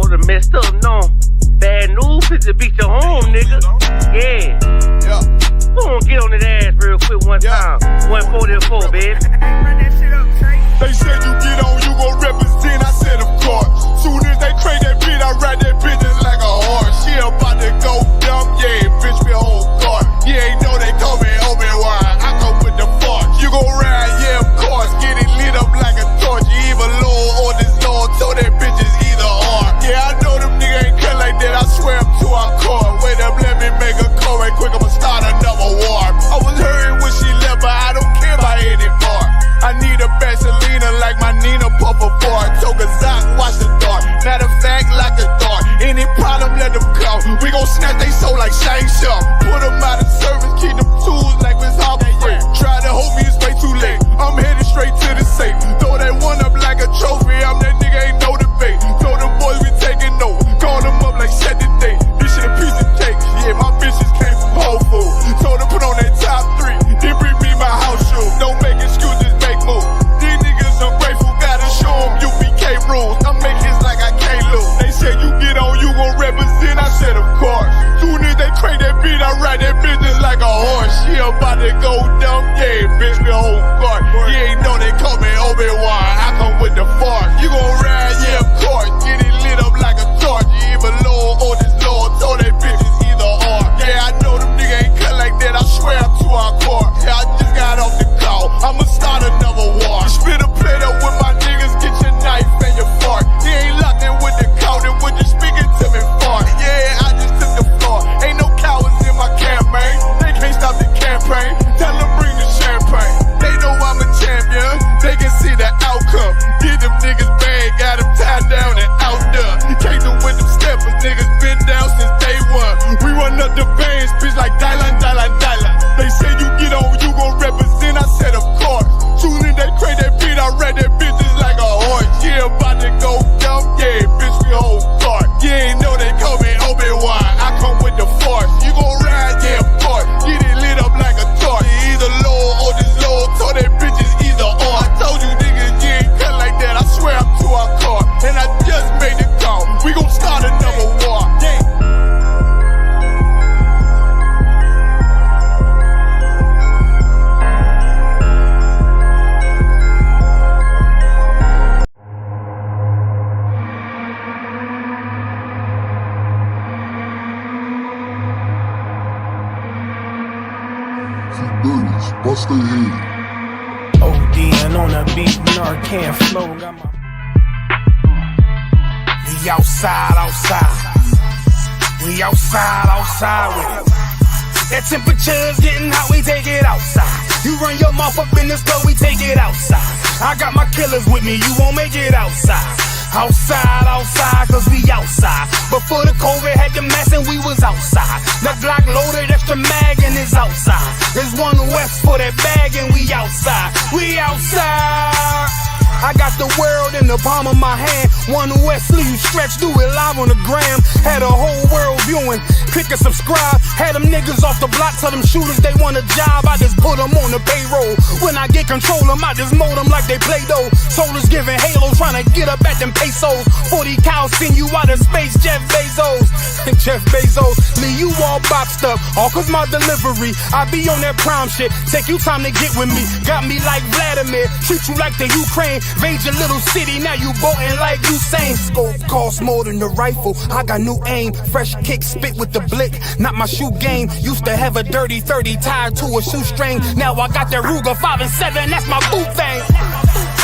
done messed up, no. Bad news, finna beat your home, nigga. Yeah. Who gon' get on that ass real quick one time? 144, baby. Run that shit up, Trey. They said you get on, you gon' represent. I said, of course. Soon as they crank that beat, I ride that bitch just like a horse. She about to go dumb, yeah, bitch, me a whole car. You ain't know they call me Obi-Wan. I come with the force. You gon' ride, yeah, of course. Get it lit up like a torch. You either low or this low, so that bitch is either or. Yeah, I know them niggas ain't cut like that. I swear I'm to our core. Wait up, let me make a call right quick. I'ma start another war. I was hurting when she left, but I don't care about anymore. I need a Vaseline like my Nina Puffer Ford. Took a Zoc, watch the dark. Matter of fact, like a dart. Any problem, let them come. We gon' snatch they soul like Shang Tsung. Put them out of service, keep them tools like Miss Harper Free. Try to hold me, it's way too late. I'm headed straight to the safe. Throw that one up like a trophy. I'm that nigga, ain't no debate. Told them boys we taking over. Call them up like set the date. This shit a piece of cake. Yeah, my bitches came from Whole Foods. Told them put on that top 3. Then bring me my house shoes. Don't make excuses, make moves. These niggas ungrateful, gotta show them UBK rules. I'm making hits like I can't lose. They said you get on, you gon' represent. I said of course. Soon as they crank that beat, I ride that business like a horse. She about to go dumb, yeah, bitch, me a whole car. You ain't know they call me Obi-Wan. I come with the force. You gon' ride, yeah, of course. Get it lit up like a torch. You either low or this low, so that bitch is either or. Yeah, I know them niggas ain't cut like that. I swear I'm to our core. Yeah, I just got off the call. I'ma start another war. Spit a plate up with my niggas, get your knife and your fork. He ain't locked in with the counter when you speaking to me fart. Yeah, I just took the floor. Ain't no cowards in my campaign. They can't stop the campaign. Tell them bring the champagne. They know I'm a champion. They can see the outcome. Get them niggas bad, got them tied down and out there. Came to with them steppers, niggas been down since day one. We run up the bands, bitch like Dylan. They say you get on, you gon' represent. I said of course. Soon as they crank that beat, I ride that bitch just like a horse. Yeah, about to go dumb, yeah, bitch, we whole cart. You ain't know they call me Obi-Wan. I come with the force. You gon' ride, yeah, of course. Get it lit up like a torch. You either low or this low, so that bitch is either or. I told you niggas, you ain't cut like that. I swear I'm to our car. And I just made the call. We gon' start another war. Yeah. Bust their head. ODing on a beat, Narcan flow. Got my... We outside. We outside with it. That temperature's getting hot, we take it outside. You run your mouth up in the store, we take it outside. I got my killers with me, you won't make it outside. Outside, cause we outside. Before the COVID had the mask and we was outside. The Glock loaded, extra mag and it's outside. There's one west for that bag and we outside. We outside. I got the world in the palm of my hand. One west sleeve stretch, do it live on the gram. Had a whole world viewing, click and subscribe. Had them niggas off the block, tell them shooters they want a job. I just put them on the payroll. When I get control them, I just mold them like they Play-Doh. Soldiers giving Halo, trying to get up at them pesos. 40 cows send you out of space, Jeff Bezos. Jeff Bezos, leave you all boxed up, all cause my delivery. I be on that prime shit, take you time to get with me. Got me like Vladimir, treat you like the Ukraine. Invade your little city, now you voting like Usain. Scope costs more than the rifle, I got new aim. Fresh kick, spit with the blick, not my shoe game. Used to have a dirty 30 tied to a shoestring. Now I got that Ruger 5 and 7, that's my boot thing.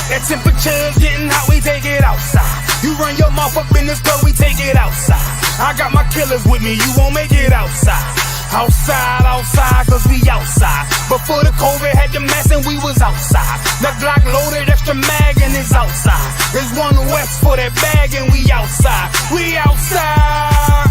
That temperature's getting hot, we take it outside. You run your mouth up in the store, we take it outside. I got my killers with me, you won't make it outside. Outside, cause we outside. Before the COVID had the mask and we was outside. The Glock loaded, extra mag and it's outside. There's one west for that bag and we outside. We outside.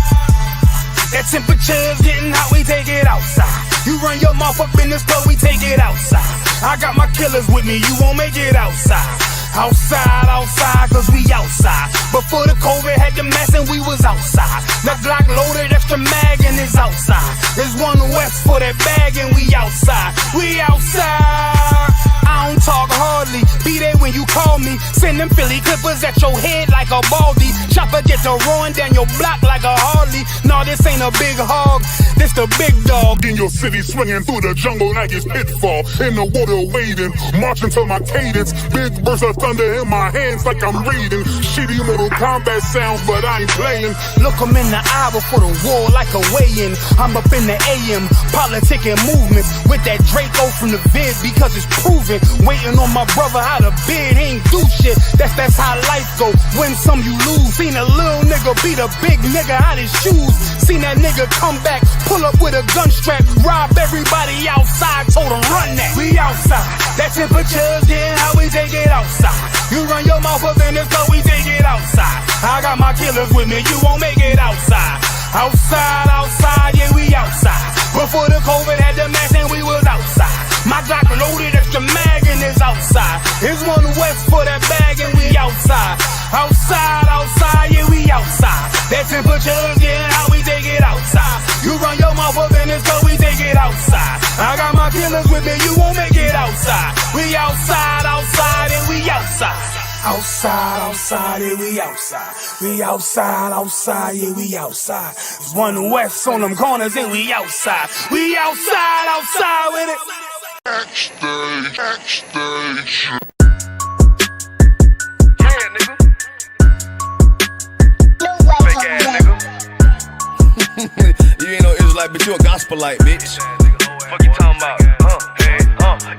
That temperature's getting hot, we take it outside. You run your mouth up in the store, we take it outside. I got my killers with me, you won't make it outside. Outside, cause we outside. Before the COVID had the mask and we was outside. The Glock loaded, extra mag and it's outside. There's one west for that bag and we outside. We outside. I don't talk hardly, be there when you call me. me. Sending Philly clippers at your head like a baldy. Chopper get to roaring down your block like a Harley. No, this ain't a big hog, this the big dog. In your city, swinging through the jungle like it's pitfall. In the water wading, marching to my cadence. Big burst of thunder in my hands like I'm reading. Shitty Mortal Kombat sounds, but I ain't playing. Look 'em in the eye before the war like a weigh-in. I'm up in the AM, politicking movements with that Draco from the vid because it's proven. Waiting on my brother how to bid, he ain't do shit. That's how life go. Win some, you lose. Seen a little nigga beat a big nigga out his shoes. Seen that nigga come back, pull up with a gun strap, rob everybody outside, told him run that. We outside, that temperature's getting how we take it outside. You run your mouth up in this club, we take it outside. I got my killers with me, you won't make it outside. Outside, outside, yeah, we outside. Before the COVID had the mask and we was outside. My Glock loaded extra mag and it's outside. It's 1 West for that bag and we outside. Outside, outside, yeah, we outside. That temperature's getting how we take it outside. You run your mouth up in this club, we take it outside. I got my killers with me, you won't make it outside. We outside, outside, and we outside. Outside, outside, yeah, we outside. We outside, outside, yeah, we outside. It's 1 West on them corners and we outside. We outside, outside with it. Backstage, backstage. Yeah, nigga. Fake ass nigga. You ain't no Israelite, but you a gospelite, bitch. Fuck you talking about?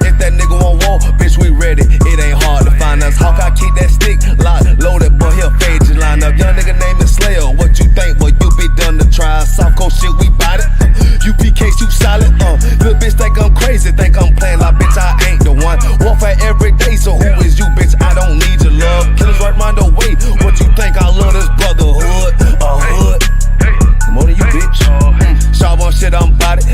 If that nigga won't walk, bitch, we ready. It ain't hard to find us. Hawk, I keep that stick locked, loaded, boy, he'll fade you line up. Young nigga name is Slayer. What you think, boy? You be done to try. Soft coast shit, we bout it. UPK, you solid. Little bitch think I'm crazy, think I'm playing like bitch, I ain't the one. Warfare every day, so who is you, bitch? I don't need your love. Killers right round the way. What you think? I love this brotherhood, a hood. More than you, bitch. Sharp on shit, I'm bout it.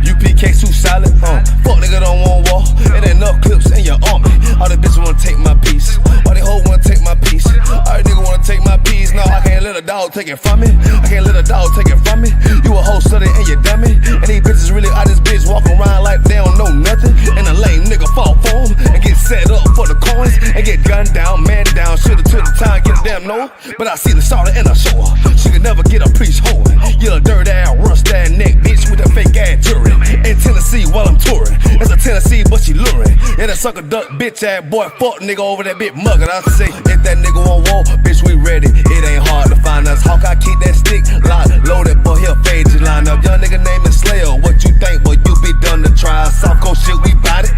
UPK, too solid. Fuck nigga don't want war. It ain't enough clips in your army. All the bitches wanna take my piece. All they hoes wanna take my piece. All the niggas wanna take my piece. No, I can't let a dog take it from me. I can't let a dog take it from me. You a hoe study and you dummy. And these bitches really out this bitch walking around like they don't know nothing. And a lame nigga fall for them and get set up for the coins and get gunned down, man down. Should've took the time, get a damn no. But I see the starter and I show her. She could never get a priest holding. You a dirt ass, rust ass neck bitch with a fake ass jewelry. In Tennessee while I'm touring. It's a Tennessee, but she luring. Yeah, that sucker duck bitch ass boy, fuck nigga over that bitch muggin'. I say, if that nigga won't walk, bitch, we ready. It ain't hard to find us. Hawk, I keep that stick locked, loaded, boy, he'll fade you line up. Young nigga name is Slayer. What you think, boy? You be done to try. Soft coast shit, we bout it.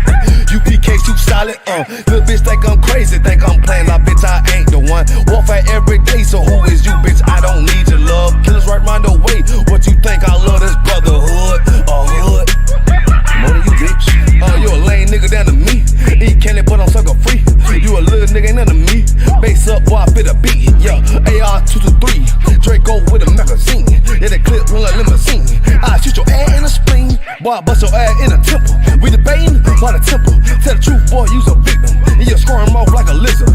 UPK, too solid. Little bitch think I'm crazy, think I'm playing like bitch, I ain't the one. Warfare every day, so who is you, bitch? I don't need your love. Killers right round the way. What you think? I love this brotherhood, a hood. More than you, bitch. You a lame nigga down to me. Eat candy, but I'm sucker free. You a little nigga, ain't nothing to me. Bass up, boy, I fit a beat. Yeah, AR-223. Draco with a magazine. Yeah, that clip run like limousine. I shoot your ass in the spleen. Boy, I bust your ass in the temple. We debating by the temple. Tell the truth, boy, you's a victim. And you're squirming off like a lizard.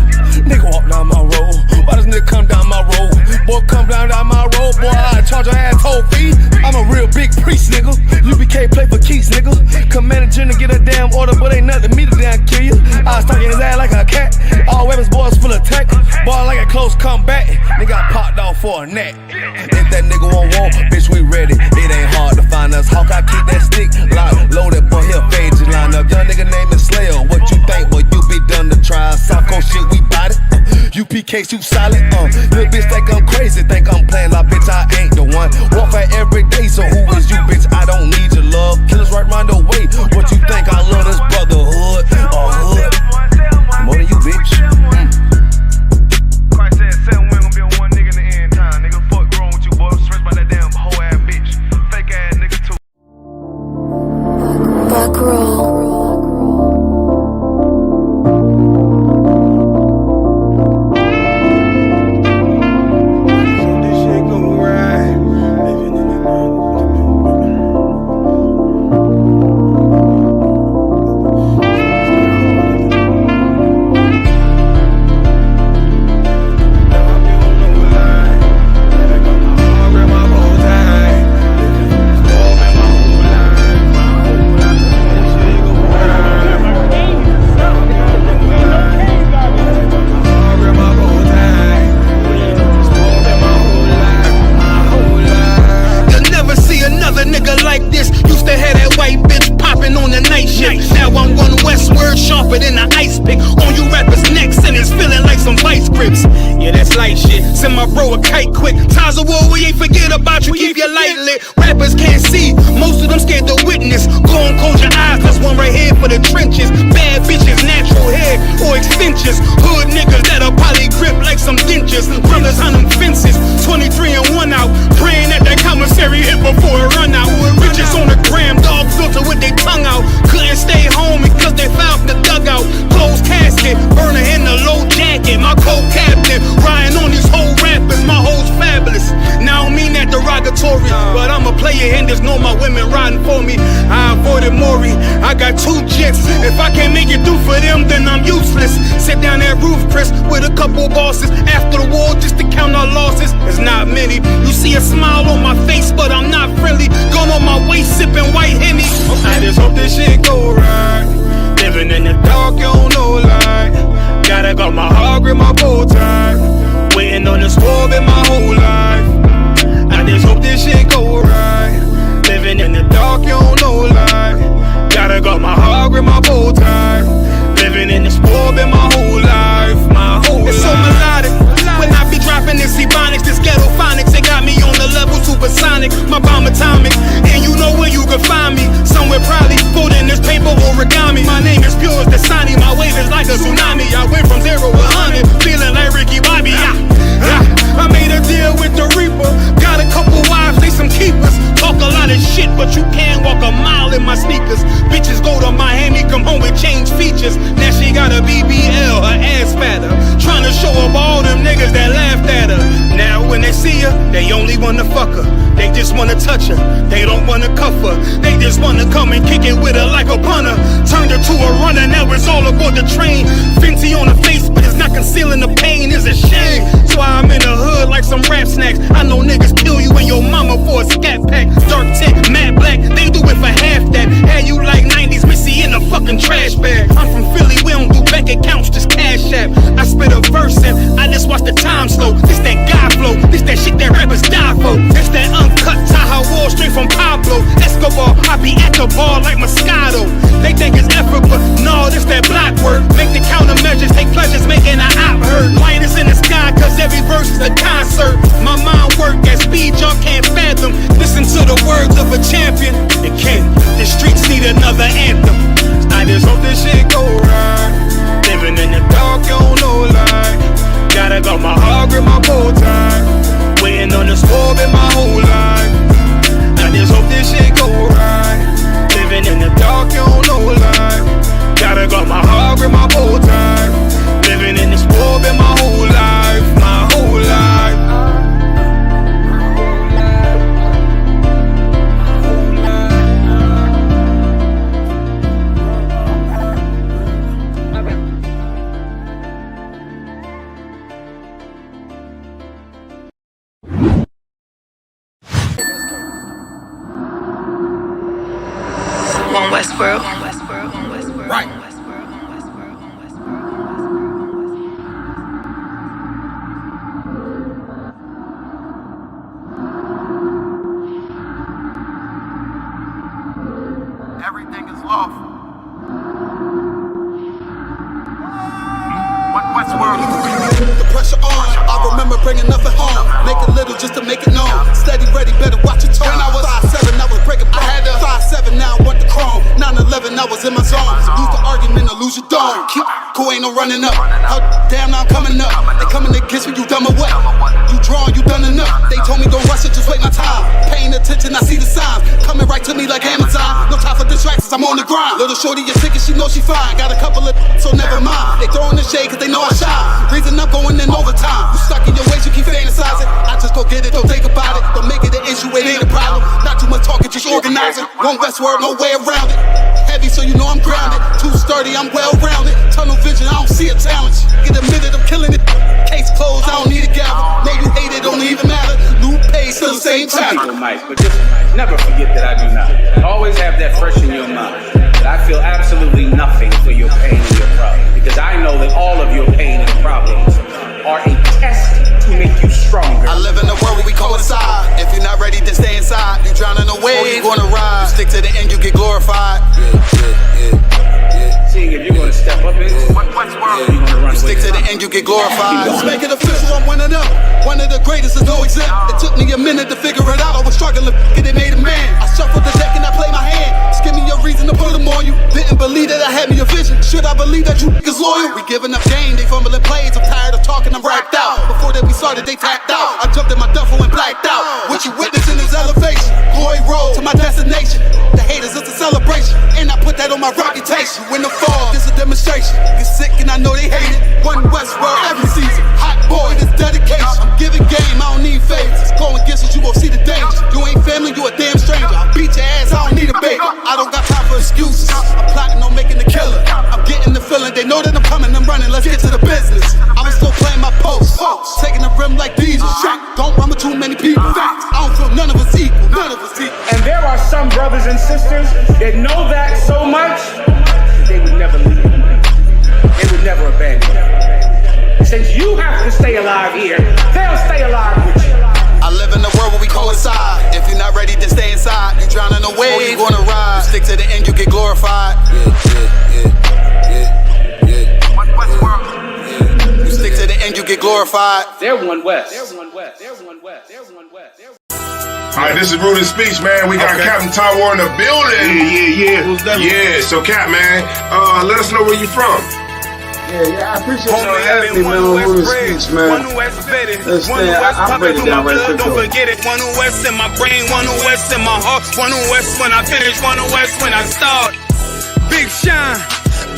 Nigga walk down my road. Why does nigga come down my road? Boy, come down my road. Boy, I charge your ass toll fee. I'm a real big priest, nigga. UBK play for keys, nigga. Commanding general get a damn order, but ain't nothing to me to damn kill you. I stuck in his ass like a cat. All weapons, boys full of tech. Boy, like a close combat. Nigga, I popped off for a neck. If that nigga won't walk, bitch, we ready. It ain't hard to find us. Hawk, I keep that stick locked, loaded, boy, he'll fade you line up. Young nigga name is Slayer. What you think, boy? You be done to try. Soft coast shit, we bout it. UPK, too solid. Little bitch think I'm crazy, think I'm playing like bitch, I ain't the one. Warfare every day, so who is you, bitch? I don't need your love. Killers right round the way. What you think? I love this brotherhood, a hood. More than you, bitch. Christ said 7 women gonna be on one nigga in the end time. Nigga, fuck wrong with you, boy? Stressed by that damn hoe ass bitch. Fake ass nigga too. Back roll. Crips. Yeah, that's light shit. Send my bro a kite quick. Ties of war, we ain't forget about you. Keep your light lit. Rappers can't see. Most of them scared to witness. Go and close your eyes. That's one right here for the trenches. Bad bitches, natural hair or extensions. Hood niggas that'll probably grip like some dentures. Brothers on them fences. 23 and 1 out. Praying that that commissary hit before it run out. Bitches on the gram, dog filter with their tongue out. Couldn't stay home because they found the dugout. Closed casket, burner in the low jacket. My co-captain, riding on these whole rappers. My hoes fabulous. Now I don't mean that derogatory, but I'm a player and there's no my women riding for me. I avoided Maury, I got 2 jets. If I can't make it through for them, then I'm useless. Sit down that roof, Chris, with a couple bosses. After the war, just to count our losses. It's not many. You see a smile on my face, but I'm not friendly. Going on my waist, sipping white Henny. I just hope this shit go right. Living in the dark, you don't know light. Gotta got my heart grip, my bow tie. Waiting on the storm in my whole life. I just hope this shit go right. Living in the dark, you don't know light. Gotta got my heart grip, my bow tie. Living in the storm in my whole life. My whole life. It's so melodic. When I be dropping this ebonics, this ghetto phonics, it got me on the level supersonic. My bomb atomic, and you know where you can find me. Somewhere probably folding this paper origami. My name is pure as the Sani, my wave is like a tsunami. I went from 0 to 100, feeling like Ricky Bobby. I made a deal with the Reaper. Got a couple wives, they some keepers. Talk a lot of shit, but you can't walk a mile in my sneakers. Bitches go to Miami, come home with change features. Now she got a BBL, her ass fatter. Trying to show up all them niggas that laughed at her. Now when they see her, they only wanna fuck her. They just wanna touch her, they don't wanna cuff her. They just wanna come and kick it with her like a punter. Turned her to a runner, now it's all aboard the train. Fenty on her face, but it's not concealing the pain, it's a shame. So I'm in the hood like some rap snacks. I know niggas kill you and your mama for a scat pack. Dark tint, matte black, they do it for half that. Had you like 90s Missy in a fucking trash bag. I'm from Philly, we don't do bank accounts, just cash app. I spit a verse and I just watch the time slow. This that God flow, this that shit that rappers die for. This that uncut Tahoe Wall straight from Pablo Escobar. I be at the bar like Moscato. They think it's effort, but no, this that block work. Make the countermeasures, take pleasures, making an op hurt. Light is in the sky, cause every verse is a concert. My mind work at speed y'all can't fathom. Listen to the words of a champion. It can't, the streets need another anthem. I just hope this shit go right. Living in the dark, you don't know light. Gotta got my heart grip, my bow tie. Waiting on the storm in my whole life. I just hope this shit go right. Living in the dark, you don't know light. Gotta got my heart grip, my bow tie. Living in the storm in my whole life. My whole life. Westworld. Right. Everything is lawful. Westworld. The pressure on. I remember bringing nothing home. Make it little just to make it known. Steady, ready, better watch your tone. When I was 5'7", I was breaking bone. 5'7", now I want the chrome. 9/11, I was in my zone. Lose the argument or lose your dome. Keep cool, ain't no running up. How damn, now I'm coming up. They coming against me, you dumb or what? You drawing, you done enough. They told me don't rush it, just wait my time. Paying attention, I see the signs. Coming right to me like Amazon. No time for distractions, I'm on the grind. Little shorty is sick and she knows she fine. Got a couple of so never mind. They throwing the shade cause they know I shine. Reason I'm going in overtime. You stuck in your ways, you keep fantasizing. I just go get it, don't think about it. Don't make it an issue, it ain't a problem. Not too much talking, just organizing. One Westworld, no way around it. Heavy, so you know I'm grounded. Too sturdy, I'm well rounded. Tunnel vision, I don't see a challenge. Get a minute, I'm killing it. Case closed, I don't need a gavel. Know you hate it, don't even matter. New page, still the same time. People might, but just never forget that I do not. Always have that fresh in your mind. That I feel absolutely nothing for your pain and your problem. Because I know that all of your pain and problems are a test to make you stronger. I live in a world where we coincide. If you're not ready to stay inside, you drowning away, or you gonna ride. You stick to the end, you get glorified. Seeing if you're gonna step up into it, Westworld. you're gonna run You stick to the end, end, you get glorified. Let's make it official, I'm one of them. One of the greatest, is no exempt. It took me a minute to figure it out. I was struggling, it made a man. I shuffled the deck and I played my hand. Just give me a reason to put them on you. Didn't believe that I had me a vision. Should I believe that you niggas loyal? We giving up game, they fumbling plays. I'm tired of talking, I'm racked out. Before that we started, they tapped out. I jumped in my duffel and blacked out. What you witnessing is elevation. Glory road to my destination. The haters, it's a celebration. And I put that on my reputation. When the fall, this a demonstration. Get sick and I know they hate it. One West world every season. Hot boy, this dedication. I'm giving game, I don't need favors. Go against it, you won't see the danger. You ain't family, you a damn stranger. I'll beat your ass, I don't need a baby. I don't got time for excuses. I'm plotting on making the killer. I'm getting the feeling, they know that I'm coming, I'm running. Let's get to the business. I was still playing my post, taking the rim like diesel. Don't run with too many people. I don't feel none of us equal. None of us equal. And there are some brothers and sisters that know that so much, they would never leave. They would never abandon you. Since you have to stay alive here, they'll stay alive with you. I live in a world where we coincide. If you're not ready to stay inside, you drown in a wave, or you gonna ride. You stick to the end, you get glorified. You stick to the end, you get glorified. They're one West. Alright, this is Rooted Speech, man. We got Captain Tywar in the building. Yeah. So Cap, man, let us know where you from. Yeah, I appreciate y'all having me, man, on Rooted Speech, man. Understand, I'll break it down right quick, Don't forget it, one West in my brain, one West in my heart, one West when I finish, one West when I start. Big shine,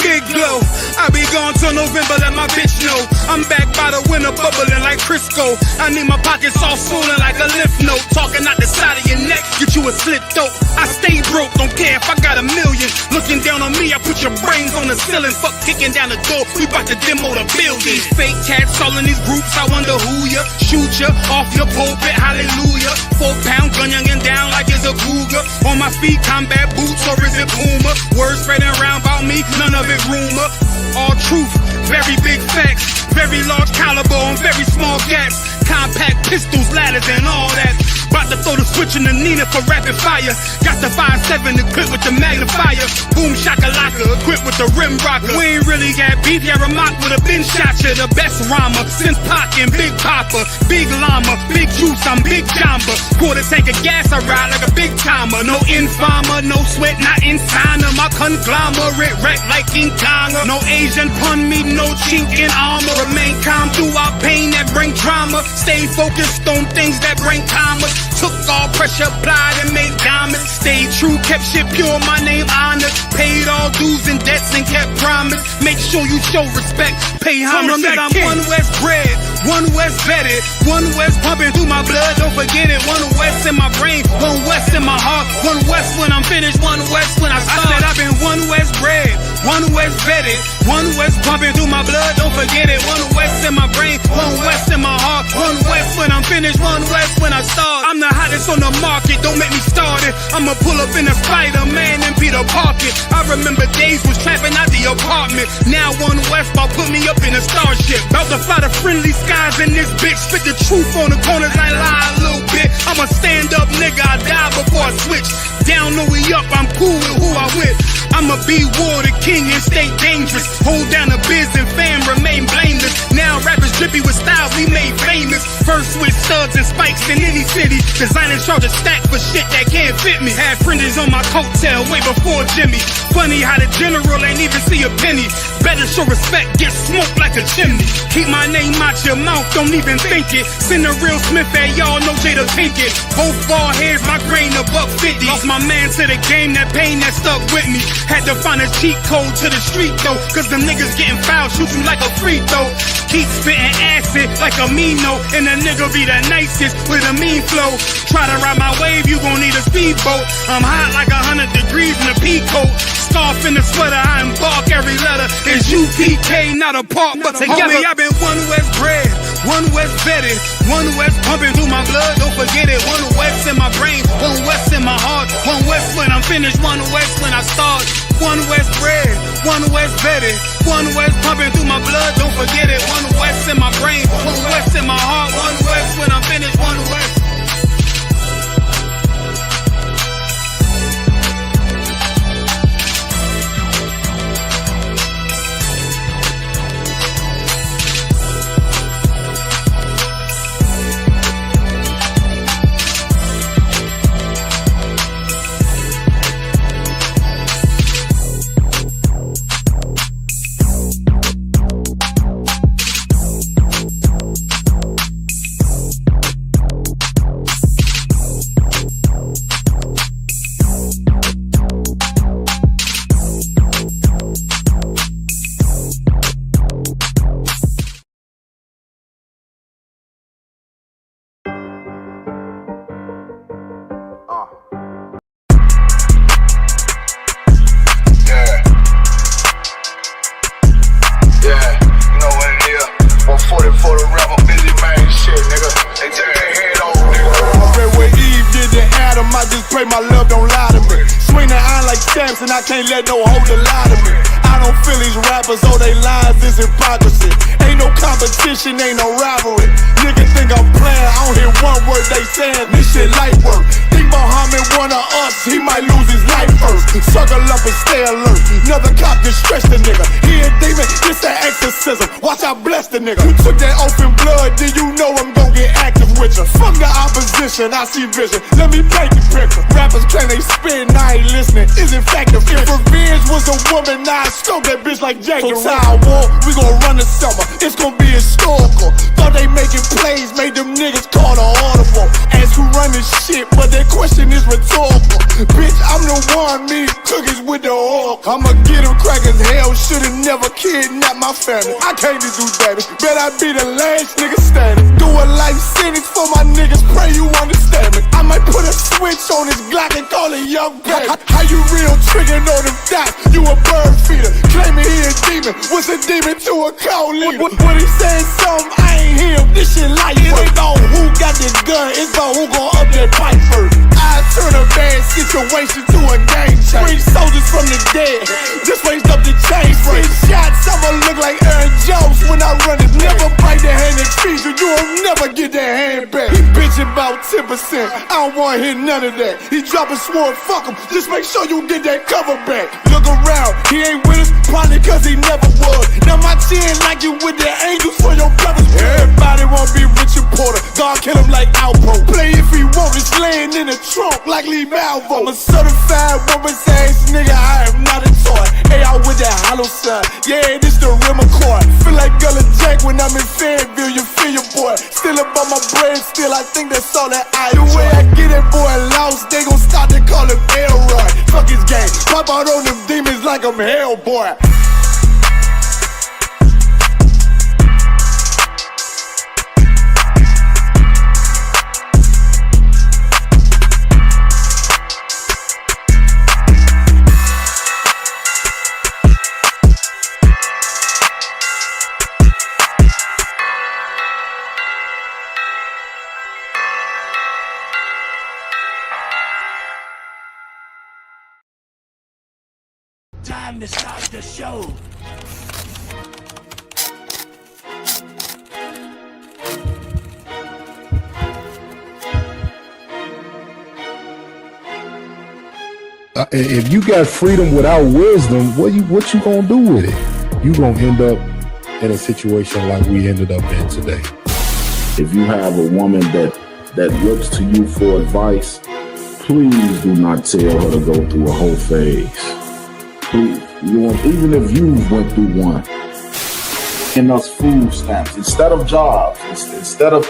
big glow. I be gone till November, let my bitch know. I'm back by the winter, bubbling like Crisco. I need my pockets all swollen like a lymph node. Talking out the side of your neck, get you a slit throat. I stay broke, don't care if I got a million. Looking down on me, I put your brains on the ceiling. Fuck kicking down the door, we bout to demo the building. Fake cats all in these groups, I wonder who ya. Shoot ya off your pulpit, hallelujah. 4-pound gun youngin' down like it's a cougar. On my feet, combat boots, or is it Puma? Words spreading around about me, none of it rumor. All truth, very big facts. Very large caliber on very small gaps. Compact pistols, ladders, and all that. About to throw the switch in the Nina for rapid fire. Got the 5.7 equipped with the magnifier. Boom shakalaka, equipped with the rim rocker. We ain't really got beef, yeah, Ramak would have been shot ya. The best rhymer since Pac and Big Papa. Big llama, big juice, I'm Big Jamba. Quarter tank of gas, I ride like a big timer. No informer, no sweat, not inside of my conglomerate. Wreck like King Konga. No Asian pun me, no chink in armor. Remain calm through our pain that bring drama. Stay focused on things that bring commas. Took all pressure, applied and made diamonds. Stayed true, kept shit pure, my name honored. Paid all dues and debts and kept promise. Make sure you show respect, pay homage. That I'm one West bred, one West vetted, one West pumping through my blood, don't forget it. One West in my brain, one West in my heart. One West when I'm finished, one West when I start. I said I've been one West bred, one West vetted, one West pumping through my blood, don't forget it. One West in my brain, one West in my heart. One West when I'm finished, one West when I start. I'm the hottest on the market, don't make me start it. I'ma pull up in a Spider-Man and Peter Parker. I remember days was trapping out the apartment. Now one West about put me up in a starship. About to fly the friendly skies in this bitch. Spit the truth on the corners, I lie a little bit. I'm a stand-up nigga, I die before I switch. Down, no we up, I'm cool with who I with. I'ma be war the king and stay dangerous. Hold down the biz and fam, remain blameless. Now rappers drippy with styles we made famous. First with studs and spikes in any city. Designing charge a stack for shit that can't fit me. Had fringes on my coattail way before Jimmy. Funny how the general ain't even see a penny. Better show respect, get smoked like a chimney. Keep my name out your mouth, don't even think it. Send a real Smith at y'all, no Jada Pinkett. Both ball heads, my grain a $1.50. Lost my man to the game, that pain that stuck with me. Had to find a cheat code to the street though, cause them niggas getting foul, shoot you like a free throw. Keep spitting acid like a Mino, and a nigga be the nicest with a mean flow. Try to ride my wave, you gon' need a speedboat. I'm hot like 100 degrees in a peacoat. Scarf in the sweater, I embark every letter. It's UPK, not a part, but together. Homie, I've been one West bred, one West vetted, one West pumping through my blood, don't forget it. One West in my brain, one West in my heart. One West when I'm finished, one West when I start. One West bred, one West vetted, one West pumping through my blood, don't forget it. One West in my brain, one West in my heart. One West when I'm finished, one West. I can't let no hoe lie to me. I don't feel these rappers, oh they lies is hypocrisy. Ain't no competition, ain't no rivalry. Niggas think I'm playing, I don't hear one word they saying. This shit light work. Think Muhammad one of us, he might lose his life first. Circle up and stay alert. Another cop just stretch the nigga. He a demon, this that exorcism. Watch I bless the nigga. You took that open blood, then you know I'm gon' get active with you. Fuck the opposition, I see vision. Let me paint the picture. Rappers claim they spit, I ain't listening. Is effective. If revenge was a woman, now I stroke that bitch like Jackie. So time war, we gon' run the summer. It's gon' be historical. Thought they making plays, made them niggas call the audible. Ask who run this shit, but that question is rhetorical. Bitch, I'm the one, me cookies with the oil. I'ma get them crackers, hell, should've never kidnapped my family. I can't do that. Bet I be the last nigga standing. Do a life sentence for my niggas, pray you understand me. I might put a switch on this Glock and call it young baby. How you real triggering on them dots? You a bird feeder, claiming he a demon. What's a demon to a cold leader? When he saying something, I ain't hear him. This shit light. It ain't on who got the gun, it's on who gon' up that pipe first. I turn a bad situation to a game change. Bring soldiers from the dead, just raised up the chain frame. Shots, I'ma look like Aaron Jones when I run it. Never bite the hand that feeds you, you will never get that hand back. He bitchin' about 10%, I don't wanna hear none of that. He dropping sword, fuck him, just make sure you get that cover back. Look around, he ain't with us, probably cause he never was. Now my chin like you with the angels for your brothers. Everybody wanna be Richard Porter, God kill him like Alpo. Play if he want, it's laying in the trunk like Lee Malvo. I'm a certified woman's ass nigga, I am not a toy. Hey, I with that hollow side, yeah, this the real McCoy. Feel like Gullah Jack when I'm in Fayetteville, you feel your boy. Still up on my brain, still I think that's all that I enjoy. The way I get that boy lost, they gon' start to call him Elroy. Fuck his game, pop out on them demons like I'm Hellboy. Time to start the show. If you got freedom without wisdom, what you gonna do with it? You gonna end up in a situation like we ended up in today. If you have a woman that looks to you for advice, please do not tell her to go through a whole phase. Please, even if you went through one. In us food stamps instead of jobs, instead of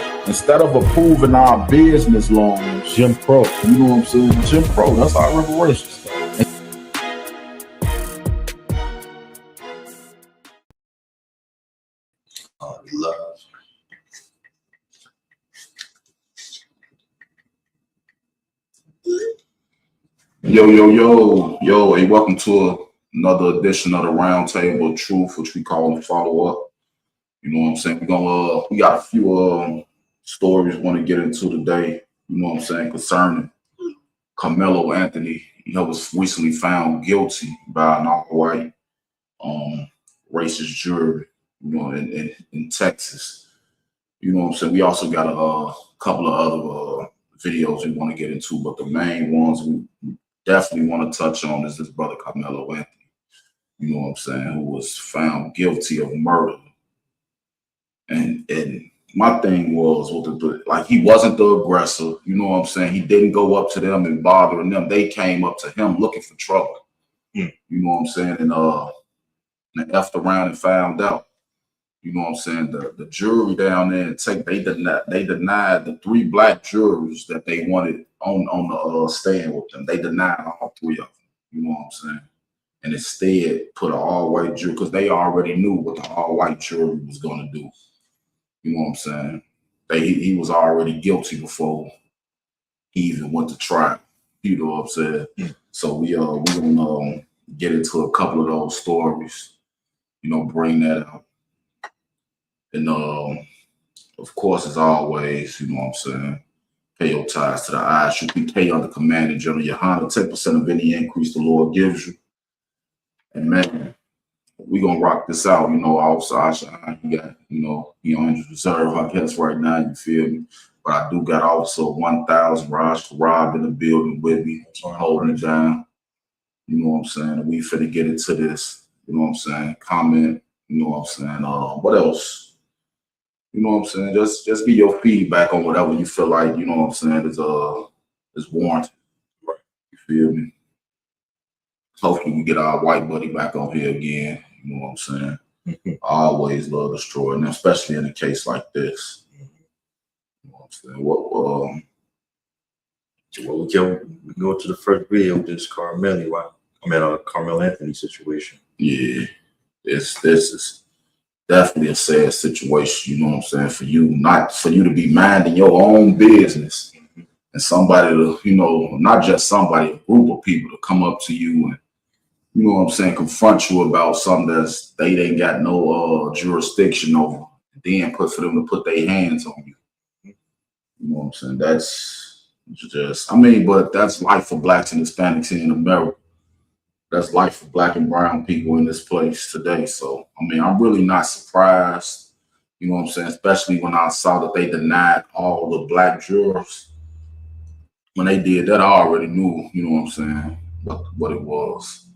approving our business loans, Jim Crow. You know what I'm saying? Jim Crow. That's our reparations. Love. Yo, hey, welcome to another edition of the Round Table of Truth, which we call the follow-up. You know what I'm saying? We got a few stories we want to get into today, you know what I'm saying, concerning Carmelo Anthony. He was recently found guilty by an all-white racist jury, you know, in Texas. You know what I'm saying? We also got a couple of other videos we want to get into, but the main ones we definitely want to touch on is this brother Carmelo Anthony, you know what I'm saying, who was found guilty of murder. And my thing was, like, he wasn't the aggressor, you know what I'm saying? He didn't go up to them and bothering them. They came up to him looking for trouble, you know what I'm saying? And they effed around and found out. You know what I'm saying? The jury down there, they denied the 3 black jurors that they wanted on the stand with them. They denied all 3 of them. You know what I'm saying? And instead put an all-white jury, because they already knew what the all-white jury was going to do. You know what I'm saying? He was already guilty before he even went to trial. You know what I'm saying? So we're gonna get into a couple of those stories. You know, bring that out. And of course, as always, you know what I'm saying, pay your tithes to the ISUPK under Command and General Yohana. 10% of any increase the Lord gives you. And man, we gonna rock this out, outside shine. He got, he on his reserve, I guess, right now, you feel me? But I do got also 1,000 Rob in the building with me, holding it down. You know what I'm saying? We finna get into this, you know what I'm saying? Comment, you know what I'm saying? What else? You know what I'm saying? Just give your feedback on whatever you feel like, you know what I'm saying, is warranted. Right. You feel me? Hopefully we get our white buddy back on here again. You know what I'm saying? I always love destroying, especially in a case like this. You know what I'm saying? Well, we go to the first video with this Carmelo Anthony situation. Yeah, this is definitely a sad situation. You know what I'm saying? For you to be minding your own business, and somebody to, not just somebody, a group of people to come up to you and, you know what I'm saying, confront you about something that they ain't got no jurisdiction over, and then for them to put their hands on you. You know what I'm saying? That's just, but that's life for blacks and Hispanics in America. That's life for black and brown people in this place today. So, I'm really not surprised, you know what I'm saying, especially when I saw that they denied all the black jurors. When they did that, I already knew, you know what I'm saying, what it was.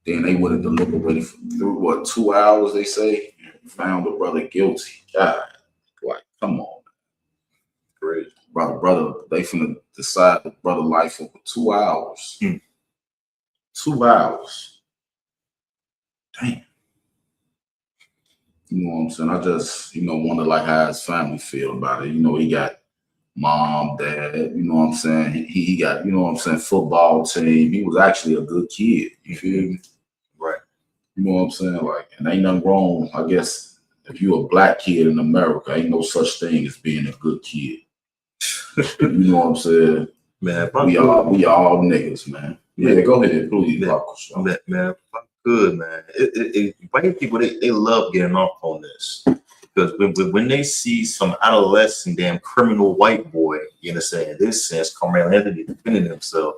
Then they would have deliberated through 2 hours, they say, found the brother guilty. God, like, come on. Crazy. Brother, they finna decide the brother life over 2 hours. 2 hours. Damn. You know what I'm saying? I just, wonder like how his family feel about it. He got mom, dad, you know what I'm saying? He got, you know what I'm saying, football team. He was actually a good kid. You feel me? Right. You know what I'm saying? Like, and ain't nothing wrong, I guess, if you're a black kid in America, ain't no such thing as being a good kid. You know what I'm saying? Man, we all niggas, man. Yeah, go ahead, please. Man, good, man. White people, they love getting off on this. Because when they see some adolescent damn criminal white boy, you understand, in this sense, Carmelo Anthony defending himself,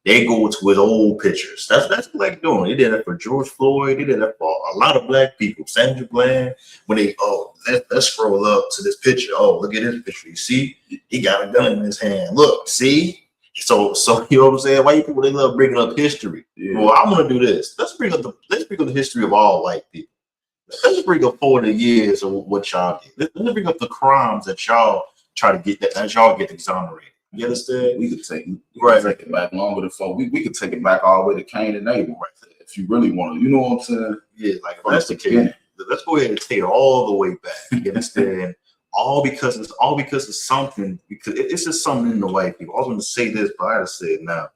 they go to his old pictures. That's what black doing. They did that for George Floyd. They did that for a lot of black people. Sandra Bland, when they, let's scroll up to this picture. Oh, look at this picture. You see, he got a gun in his hand. Look, see? So you know what I'm saying? White people, they love bringing up history. Yeah. Well, I'm gonna do this. Let's bring up the history of all white people. Let's bring up 40 years of what y'all did. Let's bring up the crimes that y'all try to get, that y'all get exonerated. You understand? We could take it back longer than 4. We could take it back all the way to Cain and Abel, right there, if you really want to. You know what I'm saying? Yeah, like if that's the case, let's go ahead and take it all the way back. You understand? all because it's something, because it's just something in the white people. I was going to say this, but I gotta say it now.